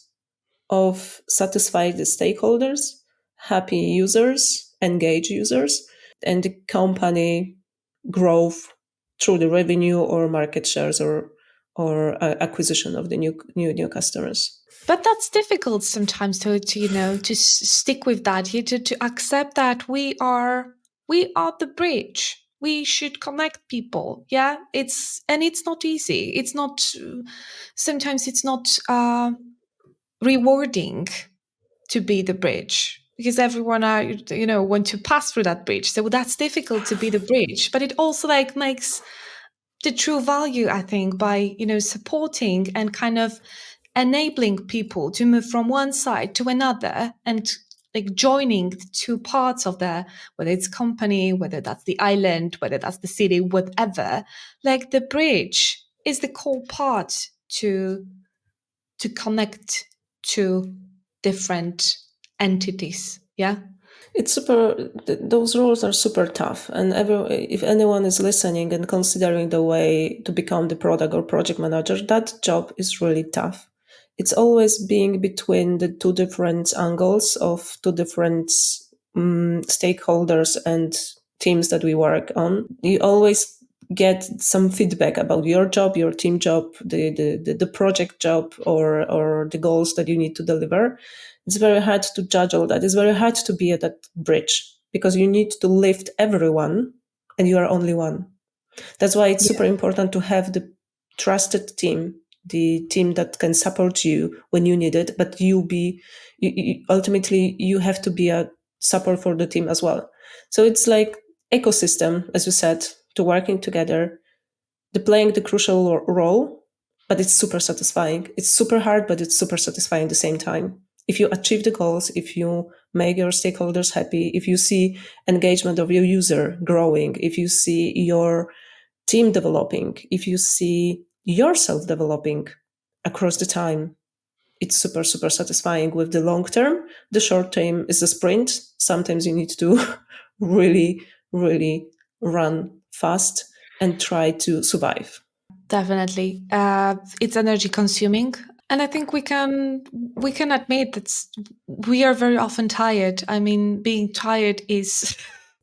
of satisfied stakeholders, happy users, engaged users, and the company growth through the revenue or market shares or acquisition of the new customers. But that's difficult sometimes to stick with that, to accept that we are the bridge. We should connect people. Yeah, it's not easy. It's not sometimes it's not rewarding to be the bridge because everyone want to pass through that bridge. So that's difficult to be the bridge, but it also like makes the true value, I think, by supporting and kind of enabling people to move from one side to another and like joining the two parts of the, whether it's company, whether that's the island, whether that's the city, whatever. Like the bridge is the core part to connect to different entities. Yeah. It's super. Those roles are super tough, and if anyone is listening and considering the way to become the product or project manager, that job is really tough. It's always being between the two different angles of two different stakeholders and teams that we work on. You always get some feedback about your job, your team job, the project job, or the goals that you need to deliver. It's very hard to judge all that. It's very hard to be at that bridge because you need to lift everyone and you are only one. That's why it's super important to have the trusted team, the team that can support you when you need it, but ultimately you have to be a support for the team as well. So it's like ecosystem, as you said, to working together, the playing the crucial role, but it's super satisfying. It's super hard, but it's super satisfying at the same time. If you achieve the goals, if you make your stakeholders happy, if you see engagement of your user growing, if you see your team developing, if you see yourself developing across the time, it's super, super satisfying with the long term. The short term is a sprint. Sometimes you need to really, really run fast and try to survive. Definitely. It's energy consuming. And I think we can admit that we are very often tired. I mean, being tired is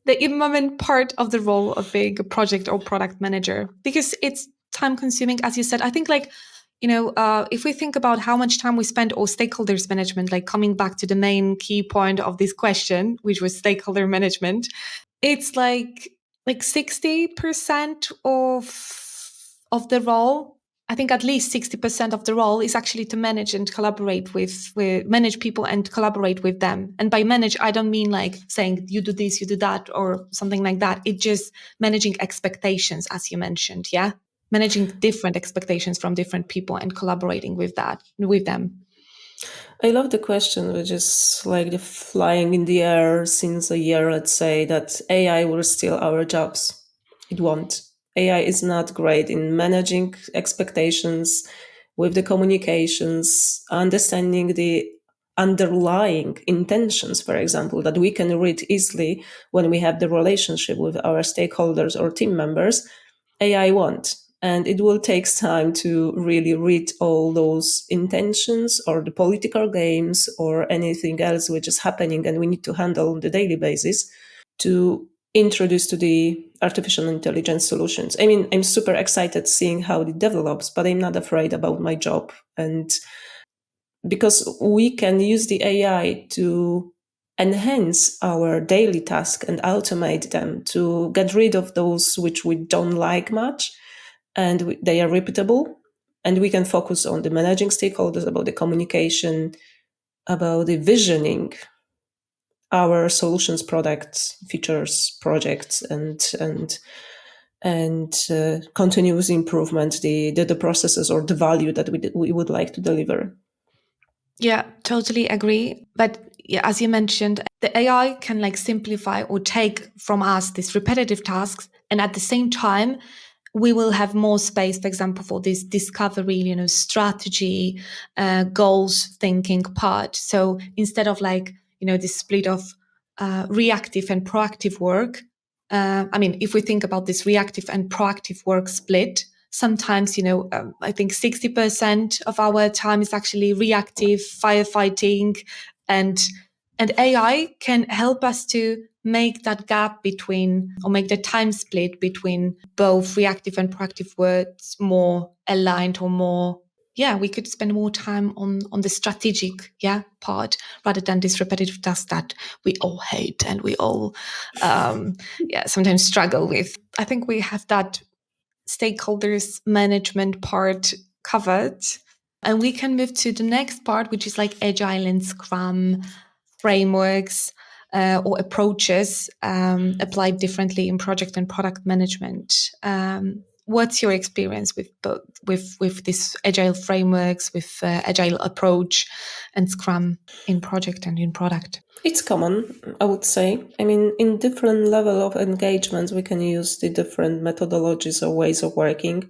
the imminent part of the role of being a project or product manager because it's time consuming, as you said. I think like, if we think about how much time we spend or stakeholders management, like coming back to the main key point of this question, which was stakeholder management, it's like 60% of the role. I think at least 60% of the role is actually to manage and collaborate with manage people and collaborate with them. And by manage, I don't mean like saying you do this, you do that, or something like that. It's just managing expectations, as you mentioned. Yeah. Managing different expectations from different people and collaborating with them. I love the question, which is like the flying in the air since a year, let's say, that AI will steal our jobs. It won't. AI is not great in managing expectations with the communications, understanding the underlying intentions, for example, that we can read easily when we have the relationship with our stakeholders or team members. AI won't. And it will take time to really read all those intentions or the political games or anything else which is happening and we need to handle on the daily basis to introduce to the artificial intelligence solutions. I mean, I'm super excited seeing how it develops, but I'm not afraid about my job. And because we can use the AI to enhance our daily task and automate them to get rid of those which we don't like much and they are repeatable, and we can focus on the managing stakeholders, about the communication, about the visioning our solutions, products, features, projects, and continuous improvement, the processes or the value that we would like to deliver. Yeah, totally agree. But yeah, as you mentioned, the AI can like simplify or take from us these repetitive tasks. And at the same time, we will have more space, for example, for this discovery, strategy, goals thinking part. So instead of like, this split of reactive and proactive work, I mean, if we think about this reactive and proactive work split, sometimes, I think 60% of our time is actually reactive firefighting, and AI can help us to make that gap between, or make the time split between both reactive and proactive words more aligned, or more, yeah, we could spend more time on the strategic, part, rather than this repetitive task that we all hate and we all sometimes struggle with. I think we have that stakeholders management part covered. And we can move to the next part, which is like agile and scrum frameworks, or approaches applied differently in project and product management. What's your experience with both, with this agile frameworks, with agile approach and scrum in project and in product? It's common, I would say. I mean, in different level of engagements, we can use the different methodologies or ways of working.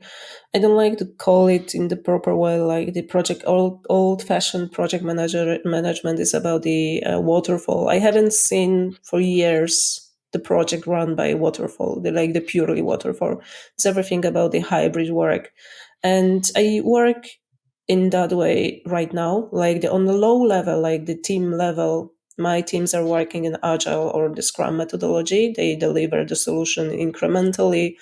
I don't like to call it in the proper way, like the project old-fashioned project management is about the waterfall. I haven't seen for years the project run by waterfall, the purely waterfall. It's everything about the hybrid work, and I work in that way right now. Like on the low level, like the team level, my teams are working in agile or the scrum methodology. They deliver the solution incrementally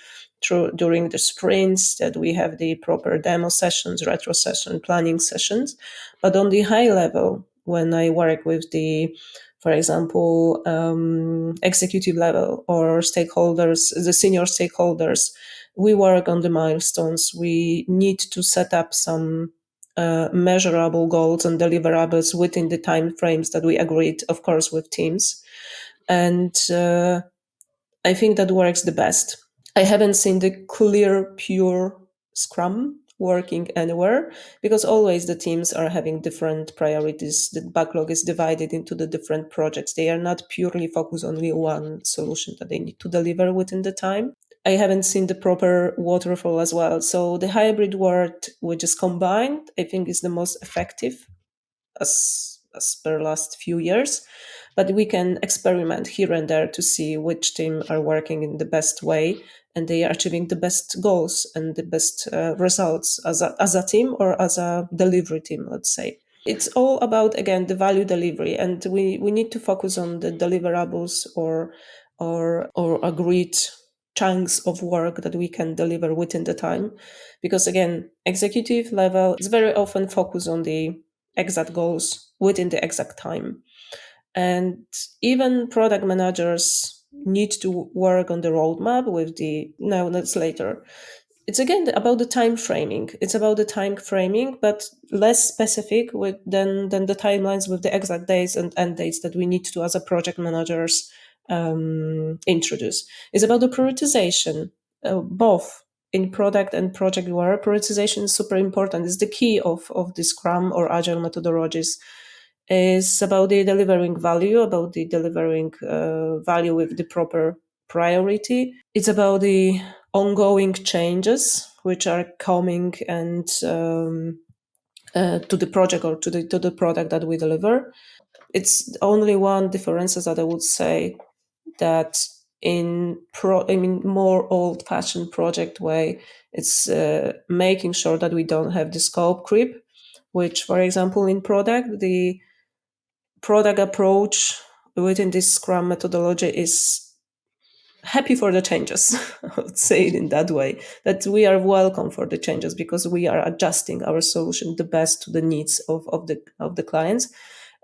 through during the sprints, that we have the proper demo sessions, retro session, planning sessions. But on the high level, when I work with the, for example, executive level or stakeholders, the senior stakeholders, we work on the milestones. We need to set up some measurable goals and deliverables within the time frames that we agreed, of course, with teams. And I think that works the best. I haven't seen the clear, pure Scrum working anywhere, because always the teams are having different priorities. The backlog is divided into the different projects. They are not purely focused on only one solution that they need to deliver within the time. I haven't seen the proper waterfall as well. So the hybrid word, which is combined, I think is the most effective as per last few years. But we can experiment here and there to see which team are working in the best way and they are achieving the best goals and the best results as a team or as a delivery team, let's say. It's all about, again, the value delivery, and we need to focus on the deliverables or agreed chunks of work that we can deliver within the time. Because again, executive level is very often focused on the exact goals within the exact time. And even product managers need to work on the roadmap with the, no, that's later. It's again about the time framing. It's about the time framing, but less specific than the timelines with the exact days and end dates that we need to, as a project managers, introduce. It's about the prioritization, both in product and project work. Prioritization is super important. It's the key of the Scrum or Agile methodologies. Is about the delivering value, about the delivering value with the proper priority. It's about the ongoing changes which are coming and to the project or to the product that we deliver. It's only one difference that I would say, that I mean, more old-fashioned project way, it's making sure that we don't have the scope creep, which, for example, in product, the product approach within this Scrum methodology is happy for the changes. I would say it in that way, that we are welcome for the changes because we are adjusting our solution the best to the needs of the clients,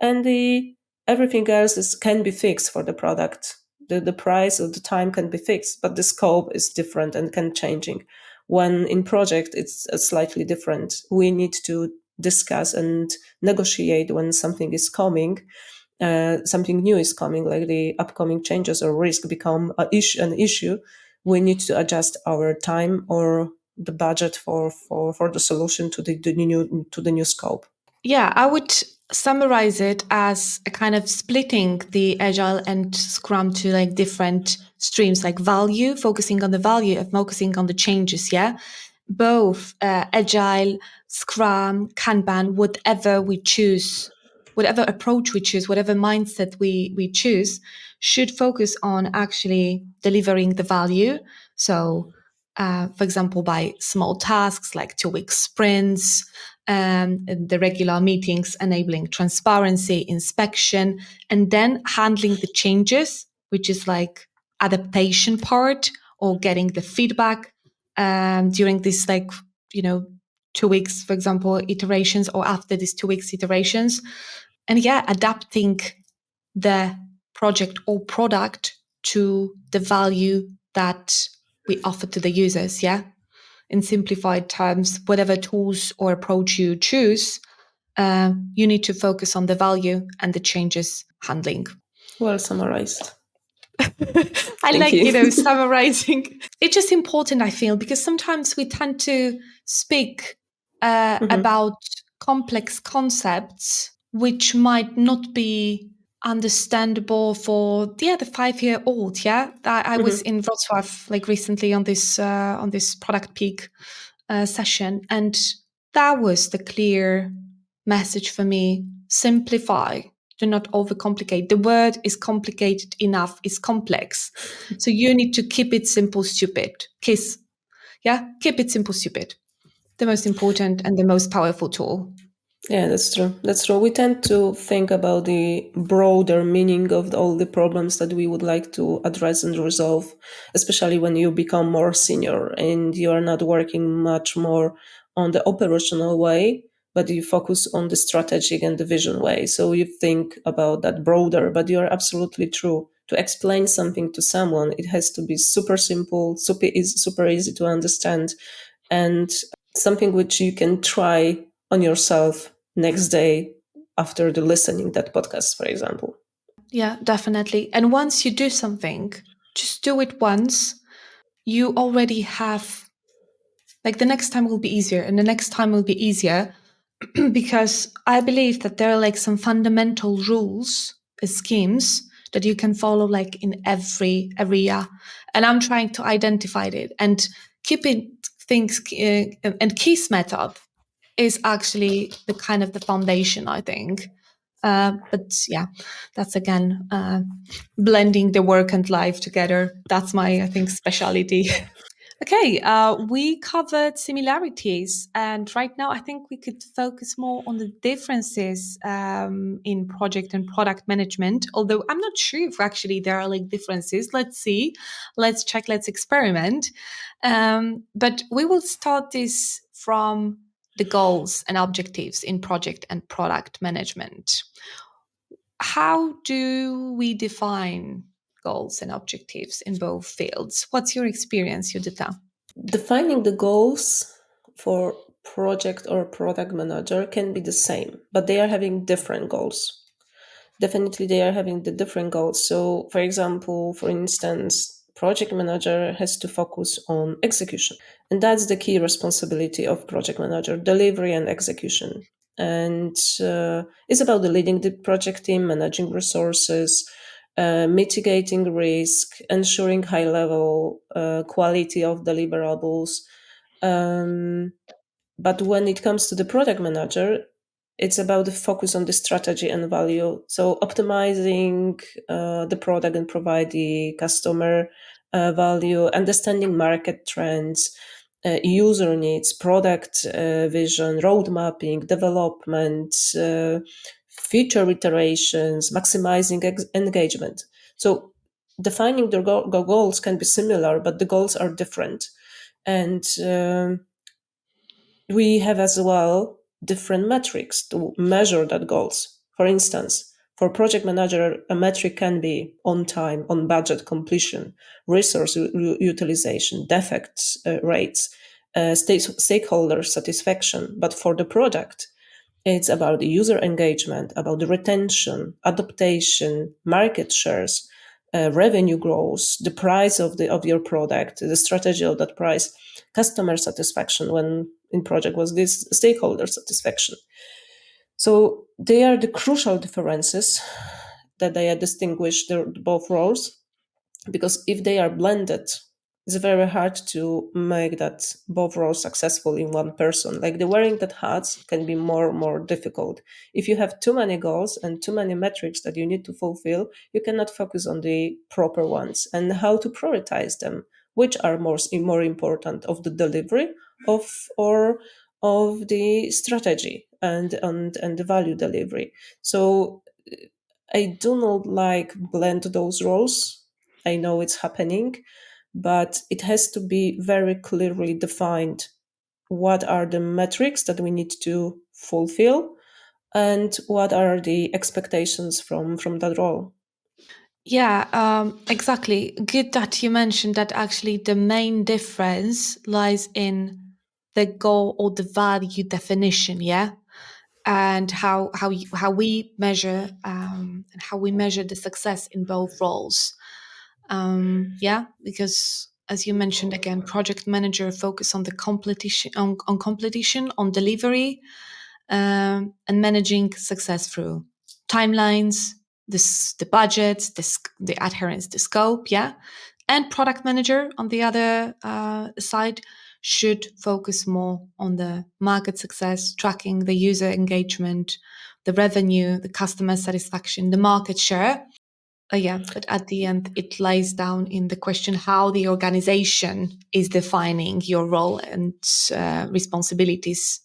and the everything else can be fixed for the product. The price of the time can be fixed, but the scope is different and can changing. When in project, it's slightly different. We need to discuss and negotiate when something is coming, something new is coming, like the upcoming changes or risk become an issue. We need to adjust our time or the budget for the solution to the new scope. Yeah, I would summarize it as a kind of splitting the agile and scrum to like different streams, like value, focusing on the value and focusing on the changes. Yeah. Both agile, scrum, Kanban, whatever we choose, whatever approach we choose, whatever mindset we choose, should focus on actually delivering the value. So for example, by small tasks like 2 week sprints, and the regular meetings enabling transparency, inspection, and then handling the changes, which is like adaptation part or getting the feedback during this, like, 2 weeks, for example, iterations, or after these 2 weeks iterations. And yeah, adapting the project or product to the value that we offer to the users. Yeah. In simplified terms, whatever tools or approach you choose, you need to focus on the value and the changes handling. Well summarized. I Thank like, you. summarizing. It's just important, I feel, because sometimes we tend to speak Mhm, about complex concepts which might not be understandable for the 5-year-old. Yeah, I was mhm. in Wrocław like recently on this product peak session, and that was the clear message for me: simplify. Do not overcomplicate. The word is complicated enough, it's complex. So you need to keep it simple, stupid. Kiss. Yeah, keep it simple, stupid. The most important and the most powerful tool. Yeah, that's true. That's true. We tend to think about the broader meaning of all the problems that we would like to address and resolve, especially when you become more senior and you are not working much more on the operational way, but you focus on the strategic and the vision way. So you think about that broader, but you are absolutely true. To explain something to someone, it has to be super simple, super easy to understand, and something which you can try on yourself next day after the listening that podcast, for example. Yeah, definitely. And once you do something, just do it once. You already have, like, the next time will be easier, and the next time will be easier. Because I believe that there are like some fundamental rules, schemes that you can follow like in every area, and I'm trying to identify it and keeping things. And KISS method is actually the kind of the foundation, I think. But yeah, that's again blending the work and life together. That's my, I think, specialty. Okay, we covered similarities, and right now I think we could focus more on the differences in project and product management. Although I'm not sure if actually there are like differences. Let's see, let's check, let's experiment. But we will start this from the goals and objectives in project and product management. How do we define goals and objectives in both fields? What's your experience, Judita? Defining the goals for project or product manager can be the same, but they are having different goals. Definitely, they are having the different goals. So, for example, for instance, project manager has to focus on execution, and that's the key responsibility of project manager: delivery and execution. And it's about the leading the project team, managing resources, mitigating risk, ensuring high level quality of deliverables. um, but when it comes to the product manager, it's about the focus on the strategy and value. So optimizing the product and provide the customer value, understanding market trends, user needs, product vision, road mapping, development, feature iterations, maximizing engagement. So defining the goals can be similar, but the goals are different. And we have as well different metrics to measure that goals. For instance, for project manager, a metric can be on time, on budget, completion, resource utilization, defects rates, stakeholder satisfaction. But for the product, it's about the user engagement, about the retention, adaptation, market shares, revenue growth, the price of your product, the strategy of that price, customer satisfaction when in project was this stakeholder satisfaction. So they are the crucial differences that they are distinguish both roles, because if they are blended, it's very hard to make that both roles successful in one person. Like the wearing that hats can be more difficult. If you have too many goals and too many metrics that you need to fulfill, you cannot focus on the proper ones and how to prioritize them. which are more important, of the delivery of or of the strategy and the value delivery. So I do not like blend those roles. I know it's happening, but it has to be very clearly defined what are the metrics that we need to fulfill and what are the expectations from that role. Yeah, exactly. Good that you mentioned that actually the main difference lies in the goal or the value definition, yeah? And how we measure and how we measure the success in both roles. Yeah, because as you mentioned again, project manager focus on the competition on competition, on delivery, and managing success through timelines, the budgets, the adherence, the scope, yeah. And product manager on the other side should focus more on the market success, tracking the user engagement, the revenue, the customer satisfaction, the market share. Yeah, but at the end, it lies down in the question how the organization is defining your role and responsibilities.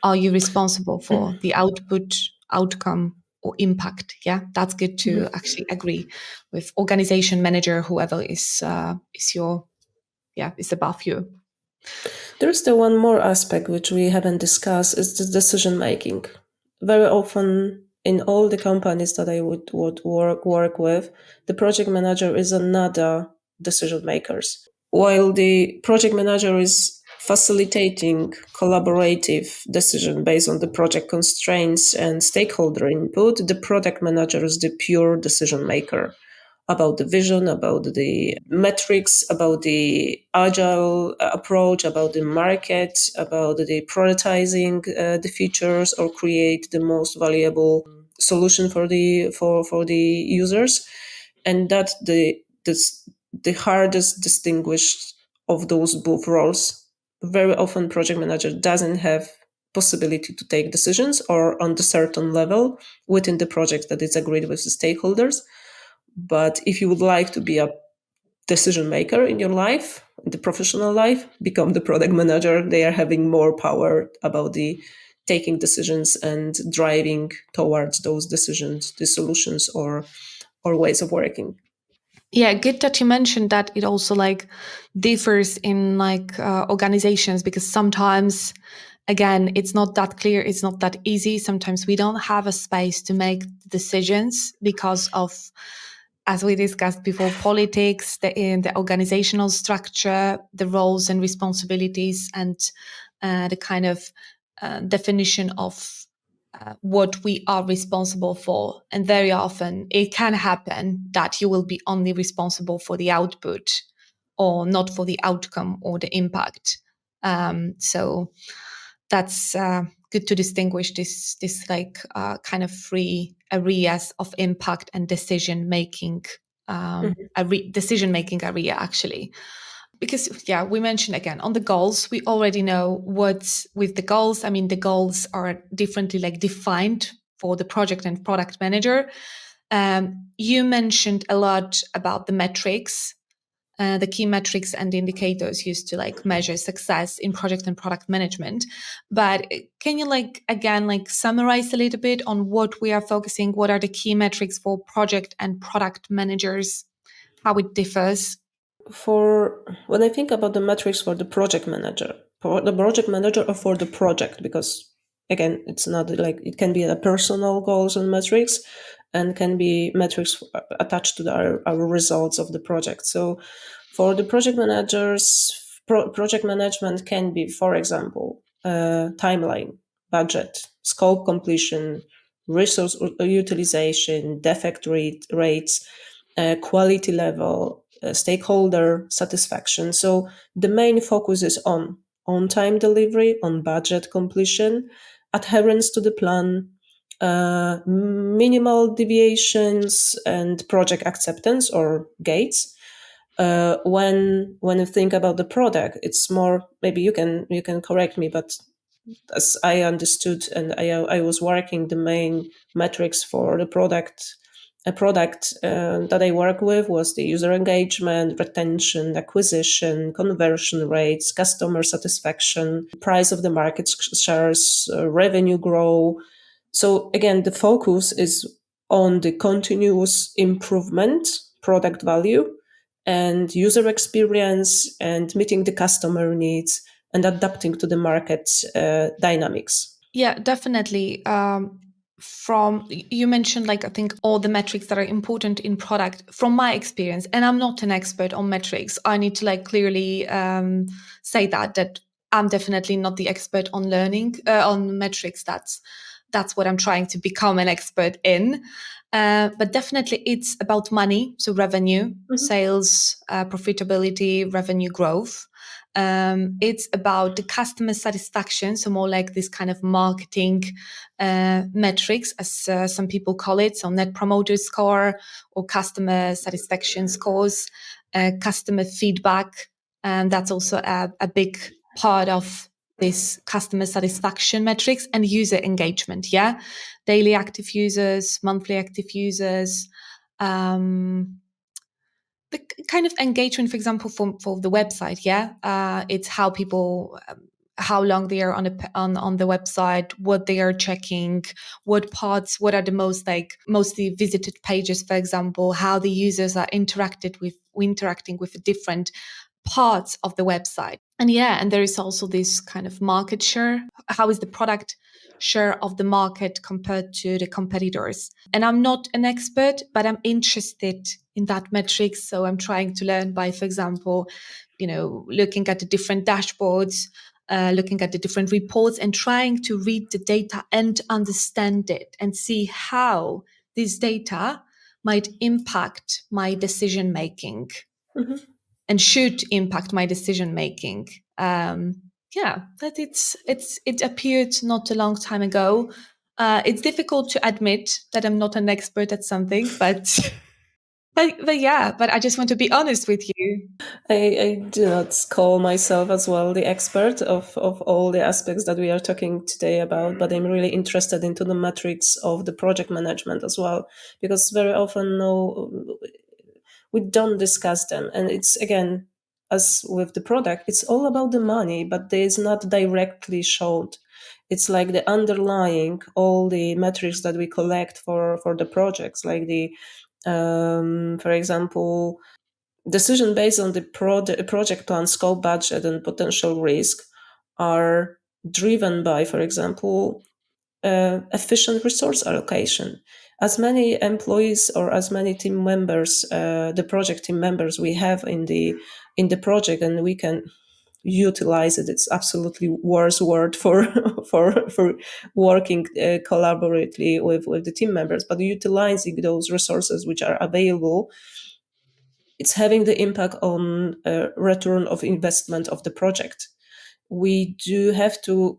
Are you responsible for the output, outcome, or impact? Yeah, that's good to actually agree with organization manager, whoever is your is above you. There's the one more aspect which we haven't discussed is the decision making. Very often in all the companies that I would work with, the project manager is another decision makers. While the project manager is facilitating collaborative decision based on the project constraints and stakeholder input, the product manager is the pure decision maker about the vision, about the metrics, about the agile approach, about the market, about the prioritizing the features or create the most valuable solution for the users, and that the hardest distinguished of those both roles. Very often, project manager doesn't have possibility to take decisions or on the certain level within the project that is agreed with the stakeholders. But if you would like to be a decision maker in your life, in the professional life, become the product manager. They are having more power about the taking decisions and driving towards those decisions, the solutions or ways of working. Yeah, good that you mentioned that it also like differs in organizations, because sometimes again it's not that clear, it's not that easy. Sometimes we don't have a space to make decisions because of, as we discussed before, politics, in the organizational structure, the roles and responsibilities, and the kind of definition of what we are responsible for. And very often it can happen that you will be only responsible for the output or not for the outcome or the impact. So that's good to distinguish this kind of three areas of impact and decision making, decision making area actually. Because yeah, we mentioned again on the goals, we already know what's with the goals. I mean, the goals are differently like defined for the project and product manager. You mentioned a lot about the metrics, the key metrics and indicators used to like measure success in project and product management. But can you like again like summarize a little bit on what we are focusing? What are the key metrics for project and product managers? How it differs? For when I think about the metrics for the project manager, for the project manager or for the project, because again, it's not like it can be a personal goals and metrics and can be metrics attached to our results of the project. So for the project managers, project management can be, for example, timeline, budget, scope completion, resource utilization, defect rates, quality level, stakeholder satisfaction. So the main focus is on time delivery, on budget completion, adherence to the plan, minimal deviations, and project acceptance or gates. When you think about the product, it's more, maybe you can correct me, but as I understood and I was working, the main metrics for the product a product that I work with was the user engagement, retention, acquisition, conversion rates, customer satisfaction, price of the market shares, revenue grow. So again, the focus is on the continuous improvement, product value, and user experience, and meeting the customer needs and adapting to the market dynamics. Yeah, definitely. From you mentioned, like, I think all the metrics that are important in product. From my experience, and I'm not an expert on metrics, I need to like clearly say that I'm definitely not the expert on learning on metrics. That's what I'm trying to become an expert in. But definitely, it's about money, so revenue, Mhm. sales, profitability, revenue growth. It's about the customer satisfaction, so more like this kind of marketing metrics, as some people call it, so net promoter score or customer satisfaction scores, customer feedback, and that's also a big part of this customer satisfaction metrics, and user engagement. Yeah, daily active users, monthly active users. Um, the kind of engagement, for example, for the website, yeah, it's how people, how long they are on the website, what they are checking, what parts, what are the most like mostly visited pages, for example, how the users are interacting with the different parts of the website. And yeah, and there is also this kind of market share. How is the product share of the market compared to the competitors? And I'm not an expert, but I'm interested in that metrics. So I'm trying to learn by, for example, looking at the different dashboards, looking at the different reports, and trying to read the data and understand it and see how this data might impact my decision making Mhm. and should impact my decision making. Yeah, that it appeared not a long time ago. It's difficult to admit that I'm not an expert at something, but but yeah, but I just want to be honest with you. I do not call myself as well the expert of all the aspects that we are talking today about, but I'm really interested into the metrics of the project management as well, because very often no, we don't discuss them. And it's again, as with the product, it's all about the money, but there is not directly showed. It's like the underlying all the metrics that we collect for the projects, like the for example, decision based on the project plan, scope, budget, and potential risk are driven by, for example, efficient resource allocation. As many employees or as many team members, the project team members we have in the project, and we can utilize it. It's absolutely worse word for for working collaboratively with the team members, but utilizing those resources which are available, it's having the impact on return of investment of the project. We do have to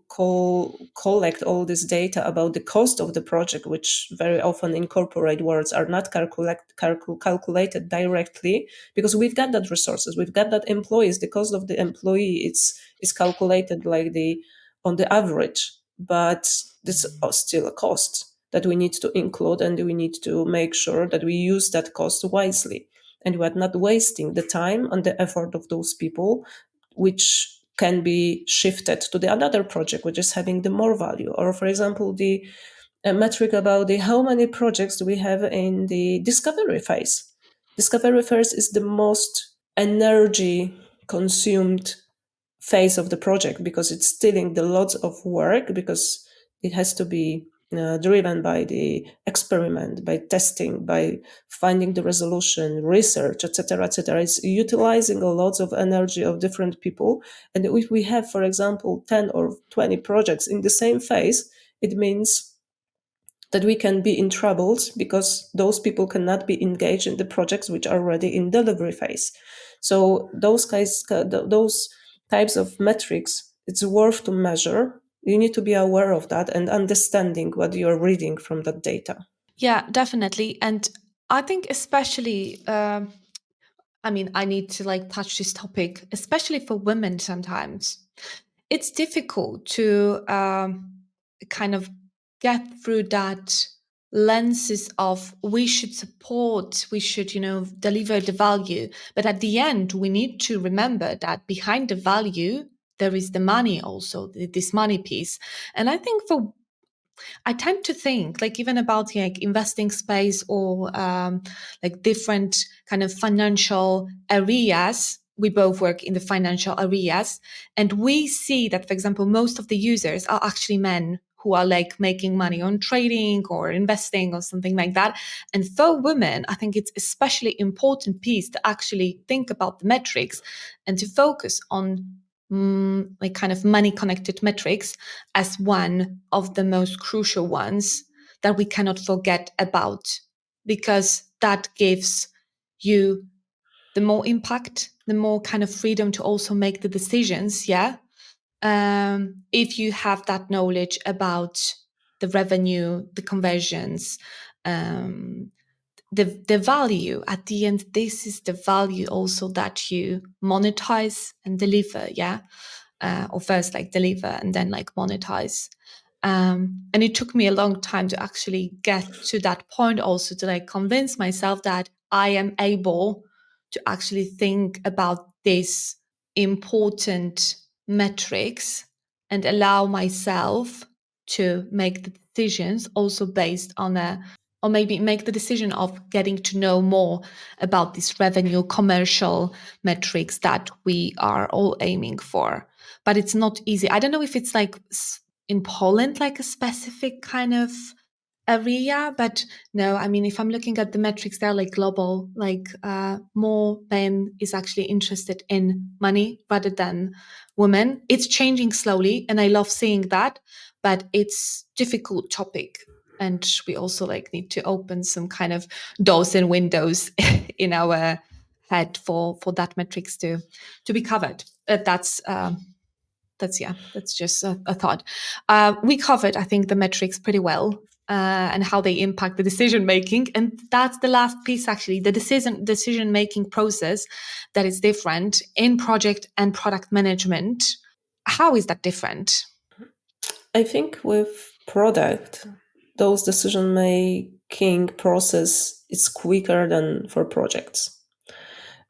collect all this data about the cost of the project, which very often in corporate words are not calculated directly, because we've got that resources, we've got that employees. The cost of the employee is calculated like the on the average, but this is still a cost that we need to include, and we need to make sure that we use that cost wisely, and we're not wasting the time and the effort of those people, which can be shifted to the another project which is having the more value. Or for example, the metric about the how many projects do we have in the discovery phase. Discovery phase is the most energy consumed phase of the project, because it's stealing the lots of work, because it has to be driven by the experiment, by testing, by finding the resolution, research, etc., etc. It's utilizing a lot of energy of different people. And if we have, for example, 10 or 20 projects in the same phase, it means that we can be in troubles, because those people cannot be engaged in the projects which are already in delivery phase. So those types of metrics, it's worth to measure. You need to be aware of that and understanding what you're reading from that data. Yeah, definitely. And I think especially, I mean, I need to like touch this topic, especially for women sometimes. It's difficult to kind of get through that lenses of we should support, we should, deliver the value. But at the end, we need to remember that behind the value, there is the money also, this money piece. And I think I tend to think like even about like investing space or like different kind of financial areas. We both work in the financial areas, and we see that, for example, most of the users are actually men who are like making money on trading or investing or something like that. And for women, I think it's especially important piece to actually think about the metrics and to focus on like kind of money connected metrics as one of the most crucial ones that we cannot forget about, because that gives you the more impact, the more kind of freedom to also make the decisions. Yeah. If you have that knowledge about the revenue, the conversions, um, the value at the end, this is the value also that you monetize and deliver. Yeah. Or first like deliver and then like monetize. And it took me a long time to actually get to that point, also to like convince myself that I am able to actually think about this important metrics and allow myself to make the decisions also based on or maybe make the decision of getting to know more about this revenue commercial metrics that we are all aiming for. But it's not easy. I don't know if it's like in Poland, like a specific kind of area, but no, I mean, if I'm looking at the metrics, they're like global, like more men is actually interested in money rather than women. It's changing slowly and I love seeing that, but it's difficult topic. And we also like need to open some kind of doors and windows in our head for that metrics to be covered. That's just a thought. We covered, I think, the metrics pretty well, and how they impact the decision making, and that's the last piece actually, the decision making process that is different in project and product management. How is that different? I think with product, those decision making process is quicker than for projects.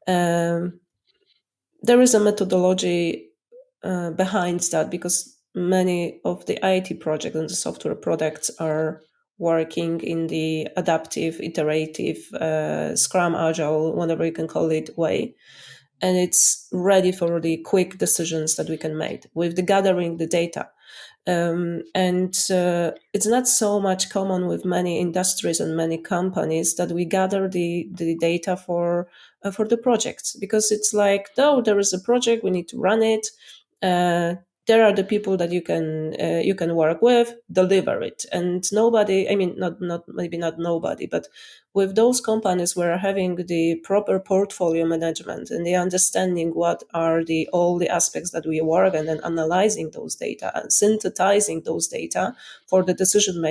Um, there is a methodology behind that, because many of the IT projects and the software products are working in the adaptive, iterative, Scrum, Agile, whatever you can call it, way. And it's ready for the quick decisions that we can make with the gathering the data. And it's not so much common with many industries and many companies that we gather the data for the projects, because it's like, oh, there is a project, we need to run it. Uh, there are the people that you can work with, deliver it, and nobody. I mean, not maybe not nobody, but with those companies, we're having the proper portfolio management and the understanding what are the all the aspects that we work, and then analyzing those data and synthesizing those data for the decision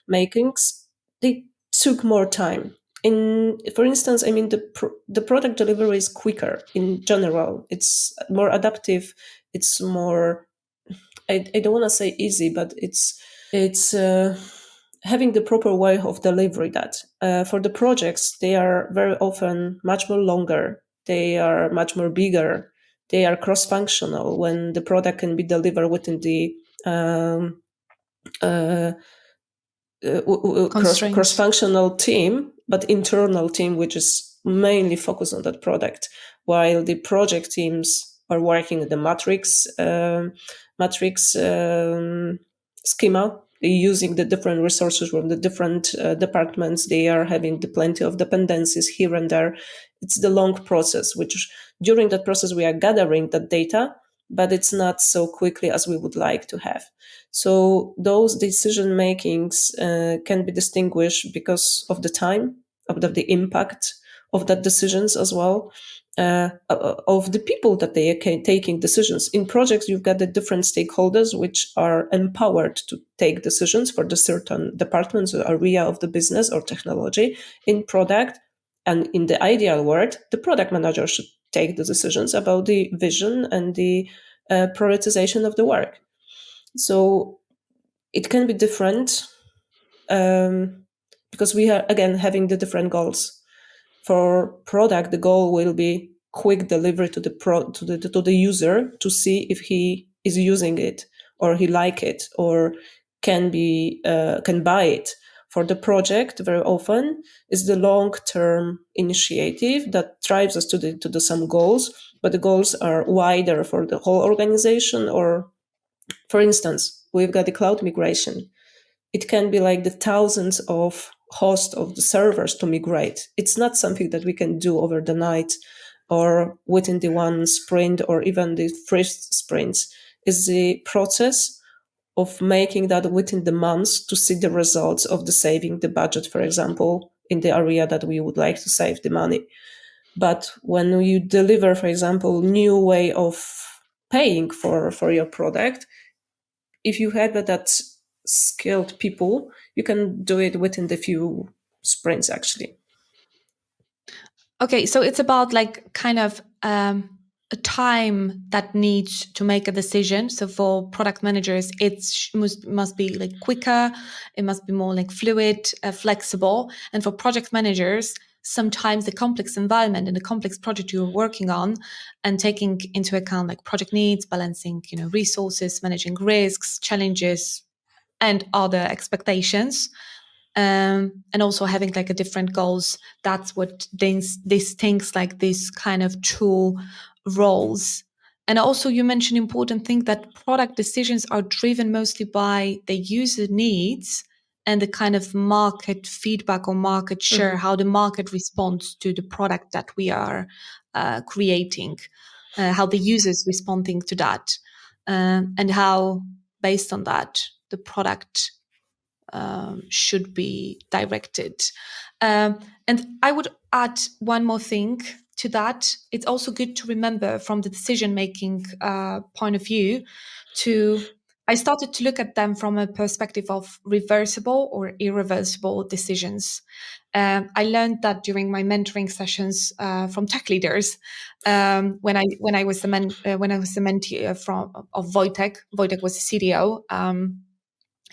makings. They took more time. In, for instance, I mean, the product delivery is quicker in general. It's more adaptive. It's more, I don't want to say easy, but it's having the proper way of delivery. That for the projects, they are very often much more longer. They are much more bigger. They are cross-functional when the product can be delivered within the uh, Constraints. cross-functional team, but internal team, which is mainly focused on that product, while the project teams are working in the matrix schema, using the different resources from the different departments. They are having the plenty of dependencies here and there. It's the long process, which during that process we are gathering that data, but it's not so quickly as we would like to have. So those decision makings can be distinguished because of the time, of the impact of that decisions as well, of the people that they are taking decisions. In projects, you've got the different stakeholders which are empowered to take decisions for the certain departments or area of the business or technology. In product, and in the ideal world, the product manager should take the decisions about the vision and the prioritization of the work. So it can be different. because we are again having the different goals. For product, the goal will be quick delivery to the user to see if he is using it or he like it or can buy it. For the project, very often is the long term initiative that drives us to the some goals, but the goals are wider for the whole organization. Or for instance, we've got the cloud migration. It can be like the thousands of hosts of the servers to migrate. It's not something that we can do over the night or within the one sprint or even the first sprints. It's the process of making that within the months to see the results of the saving the budget, for example, in the area that we would like to save the money. But when you deliver, for example, new way of paying for your product, if you have that skilled people, you can do it within the few sprints actually. Okay, so it's about like kind of a time that needs to make a decision. So for product managers, must be like quicker. It must be more like fluid, flexible. And for project managers, sometimes the complex environment and the complex project you're working on, and taking into account like project needs, balancing resources, managing risks, challenges, and other expectations, and also having like a different goals. That's what these things like this kind of two roles. And also you mentioned important thing that product decisions are driven mostly by the user needs and the kind of market feedback or market share, Mhm. how the market responds to the product that we are creating, how the users responding to that, and how based on that the product should be directed. And I would add one more thing to that. It's also good to remember from the decision making point of view to I started to look at them from a perspective of reversible or irreversible decisions. I learned that during my mentoring sessions from tech leaders, when I was when I was the mentee from of Wojtek. Wojtek was the CDO.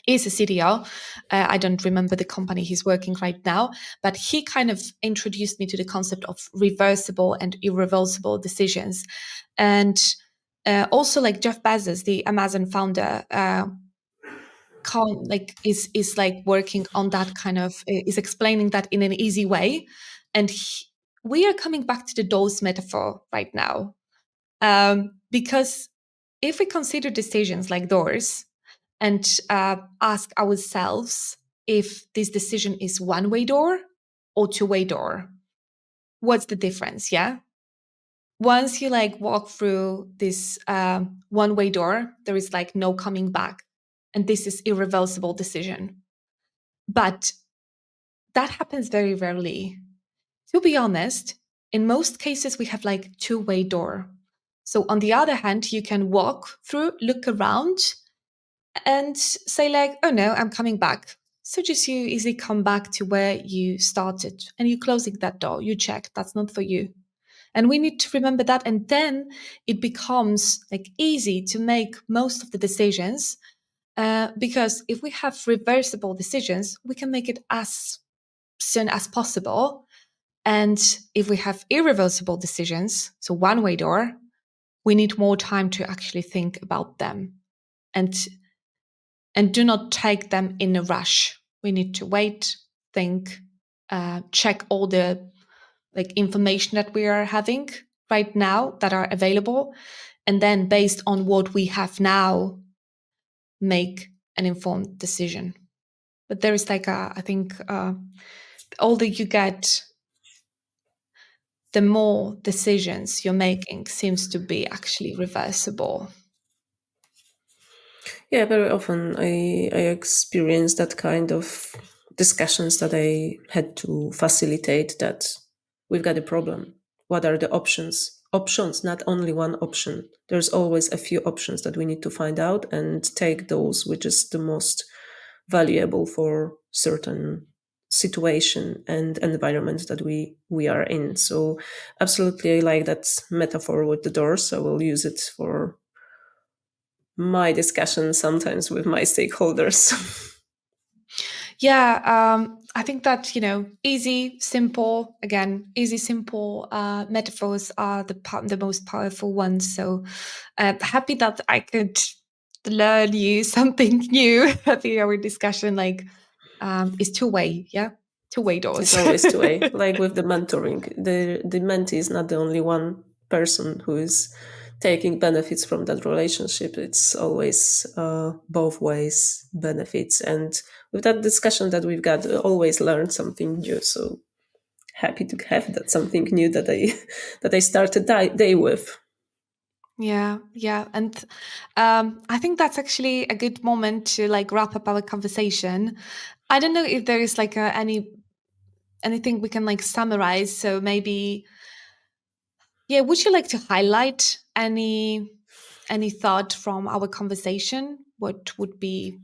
Is a CDO. I don't remember the company he's working right now, but he kind of introduced me to the concept of reversible and irreversible decisions. And also, like Jeff Bezos, the Amazon founder, is like working on that kind of is explaining that in an easy way. And we are coming back to the dolls metaphor right now, because if we consider decisions like doors and ask ourselves if this decision is one-way door or two-way door, what's the difference? Yeah, once you like walk through this one-way door, there is like no coming back, and this is irreversible decision. But that happens very rarely. To be honest, in most cases we have like two-way door. So on the other hand, you can walk through, look around, and say like, oh no, I'm coming back. So just you easily come back to where you started, and you closing that door. You check that's not for you. And we need to remember that. And then it becomes like easy to make most of the decisions, because if we have reversible decisions, we can make it as soon as possible. And if we have irreversible decisions, so one way door, we need more time to actually think about them. And do not take them in a rush. We need to wait, think, check all the like information that we are having right now that are available, and then based on what we have now, make an informed decision. But there is like I think the older you get, the more decisions you're making seems to be actually reversible. Yeah, very often I experience that kind of discussions that I had to facilitate, that we've got a problem. What are the options? Options, not only one option. There's always a few options that we need to find out and take those which is the most valuable for certain situation and environment that we are in. So absolutely I like that metaphor with the doors. I will use it for my discussion sometimes with my stakeholders. Yeah, I think that, easy, simple, again, easy, simple metaphors are the most powerful ones. So happy that I could learn you something new through our discussion. Like, is two-way, yeah? Two-way It's doors. always two way. Like with the mentoring, the mentee is not the only one person who is taking benefits from that relationship. It's always both ways benefits. And with that discussion that we've got, always learn something new. So happy to have that something new that I that I started day with. Yeah, yeah. And I think that's actually a good moment to like wrap up our conversation. I don't know if there is like anything we can like summarize. So maybe, yeah, would you like to highlight any thought from our conversation? What would be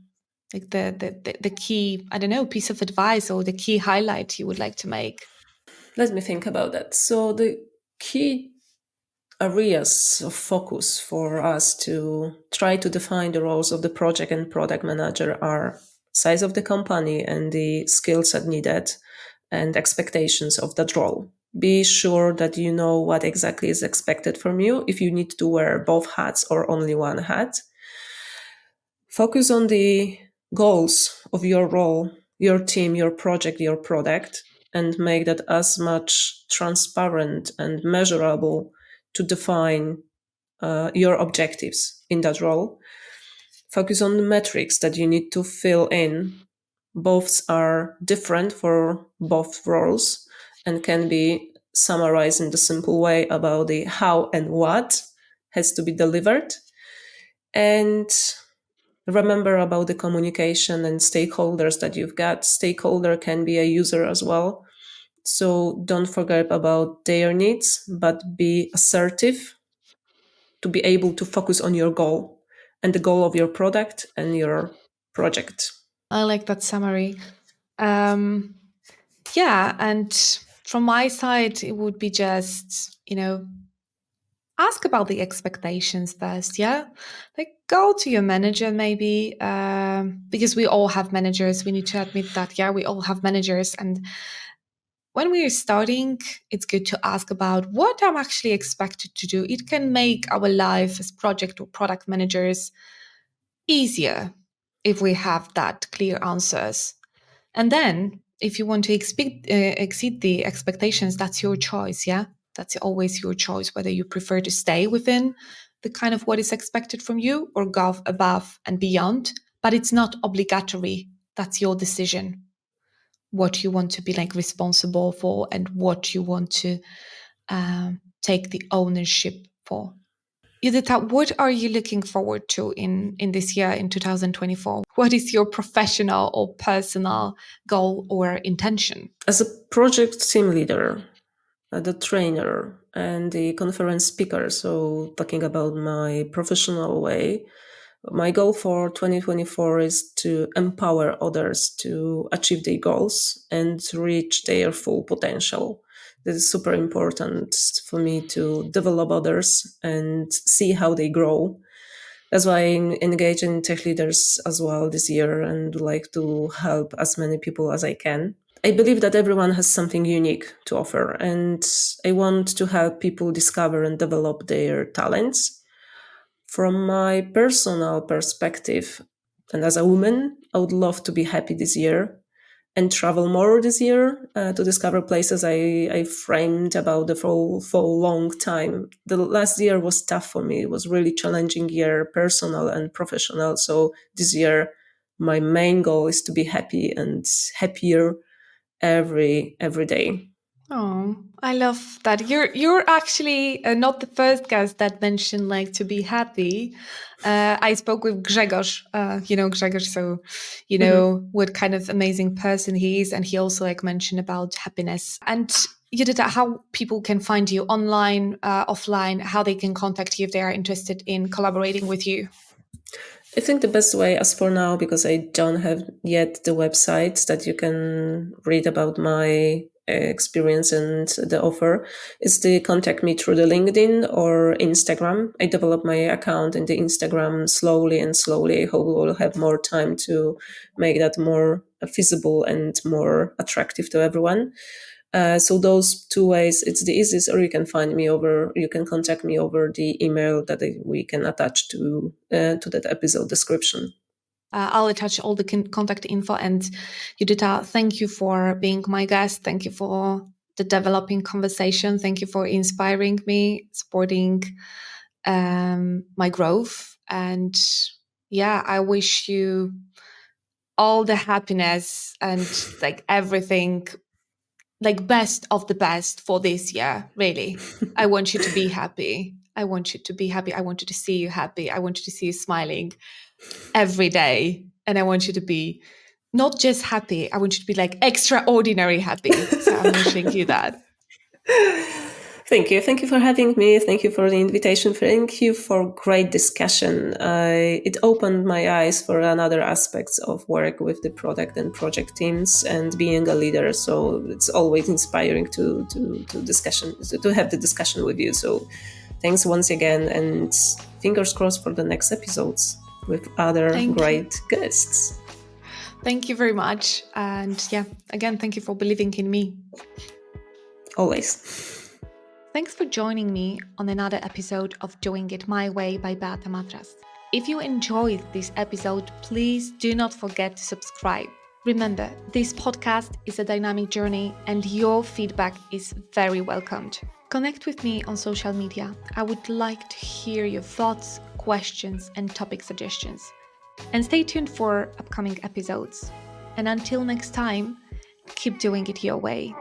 like the key, I don't know, piece of advice or the key highlight you would like to make? Let me think about that. So the key areas of focus for us to try to define the roles of the project and product manager are size of the company and the skill set needed and expectations of that role. Be sure that you know what exactly is expected from you, if you need to wear both hats or only one hat. Focus on the goals of your role, your team, your project, your product, and make that as much transparent and measurable to define your objectives in that role. Focus on the metrics that you need to fill in. Both are different for both roles and can be summarized in the simple way about the how and what has to be delivered. And remember about the communication and stakeholders that you've got. Stakeholder can be a user as well. So don't forget about their needs, but be assertive to be able to focus on your goal and the goal of your product and your project. I like that summary. Um, yeah, and from my side, it would be just, ask about the expectations first. Yeah, like go to your manager maybe, because we all have managers. We need to admit that. Yeah, we all have managers, and when we are starting, it's good to ask about what I'm actually expected to do. It can make our life as project or product managers easier if we have that clear answers. And then, if you want to exceed the expectations, that's your choice. Yeah, that's always your choice whether you prefer to stay within the kind of what is expected from you or go above and beyond. But it's not obligatory. That's your decision. What you want to be like responsible for and what you want to take the ownership for. Judita, what are you looking forward to in this year, in 2024? What is your professional or personal goal or intention? As a project team leader, the trainer, and the conference speaker, so talking about my professional way, my goal for 2024 is to empower others to achieve their goals and reach their full potential. This is super important for me to develop others and see how they grow. That's why I'm engaged in tech leaders as well this year and would like to help as many people as I can. I believe that everyone has something unique to offer, and I want to help people discover and develop their talents. From my personal perspective, and as a woman, I would love to be happy this year and travel more this year to discover places I framed about the for a long time. The last year was tough for me. It was really challenging year, personal and professional. So this year, my main goal is to be happy and happier every day. Oh, I love that. You're actually not the first guest that mentioned like to be happy. I spoke with Grzegorz, Grzegorz, so you Mhm. know what kind of amazing person he is, and he also like mentioned about happiness. And you did that, how people can find you online, offline, how they can contact you if they are interested in collaborating with you. I think the best way, as for now, because I don't have yet the website that you can read about my experience and the offer is to contact me through the LinkedIn or Instagram. I developed my account in the Instagram slowly and slowly. I hope we will have more time to make that more feasible and more attractive to everyone. So those two ways, it's the easiest, or you can contact me over the email that we can attach to that episode description. I'll attach all the contact info. And Judyta, thank you for being my guest. Thank you for the developing conversation. Thank you for inspiring me, supporting my growth. And yeah, I wish you all the happiness and like everything, like best of the best for this year. Really, I want you to be happy. I want you to be happy. I want you to see you happy. I want you to see you smiling every day. And I want you to be not just happy, I want you to be like extraordinary happy. So I'm wishing you that. Thank you. Thank you for having me. Thank you for the invitation. Thank you for great discussion. It opened my eyes for another aspects of work with the product and project teams and being a leader. So it's always inspiring to have the discussion with you. So thanks once again, and fingers crossed for the next episodes with other great guests. Thank you very much. And yeah, again, thank you for believing in me. Always. Thanks for joining me on another episode of Doing It My Way by Beata Matras. If you enjoyed this episode, please do not forget to subscribe. Remember, this podcast is a dynamic journey and your feedback is very welcomed. Connect with me on social media. I would like to hear your thoughts, questions, and topic suggestions. And stay tuned for upcoming episodes. And until next time, keep doing it your way.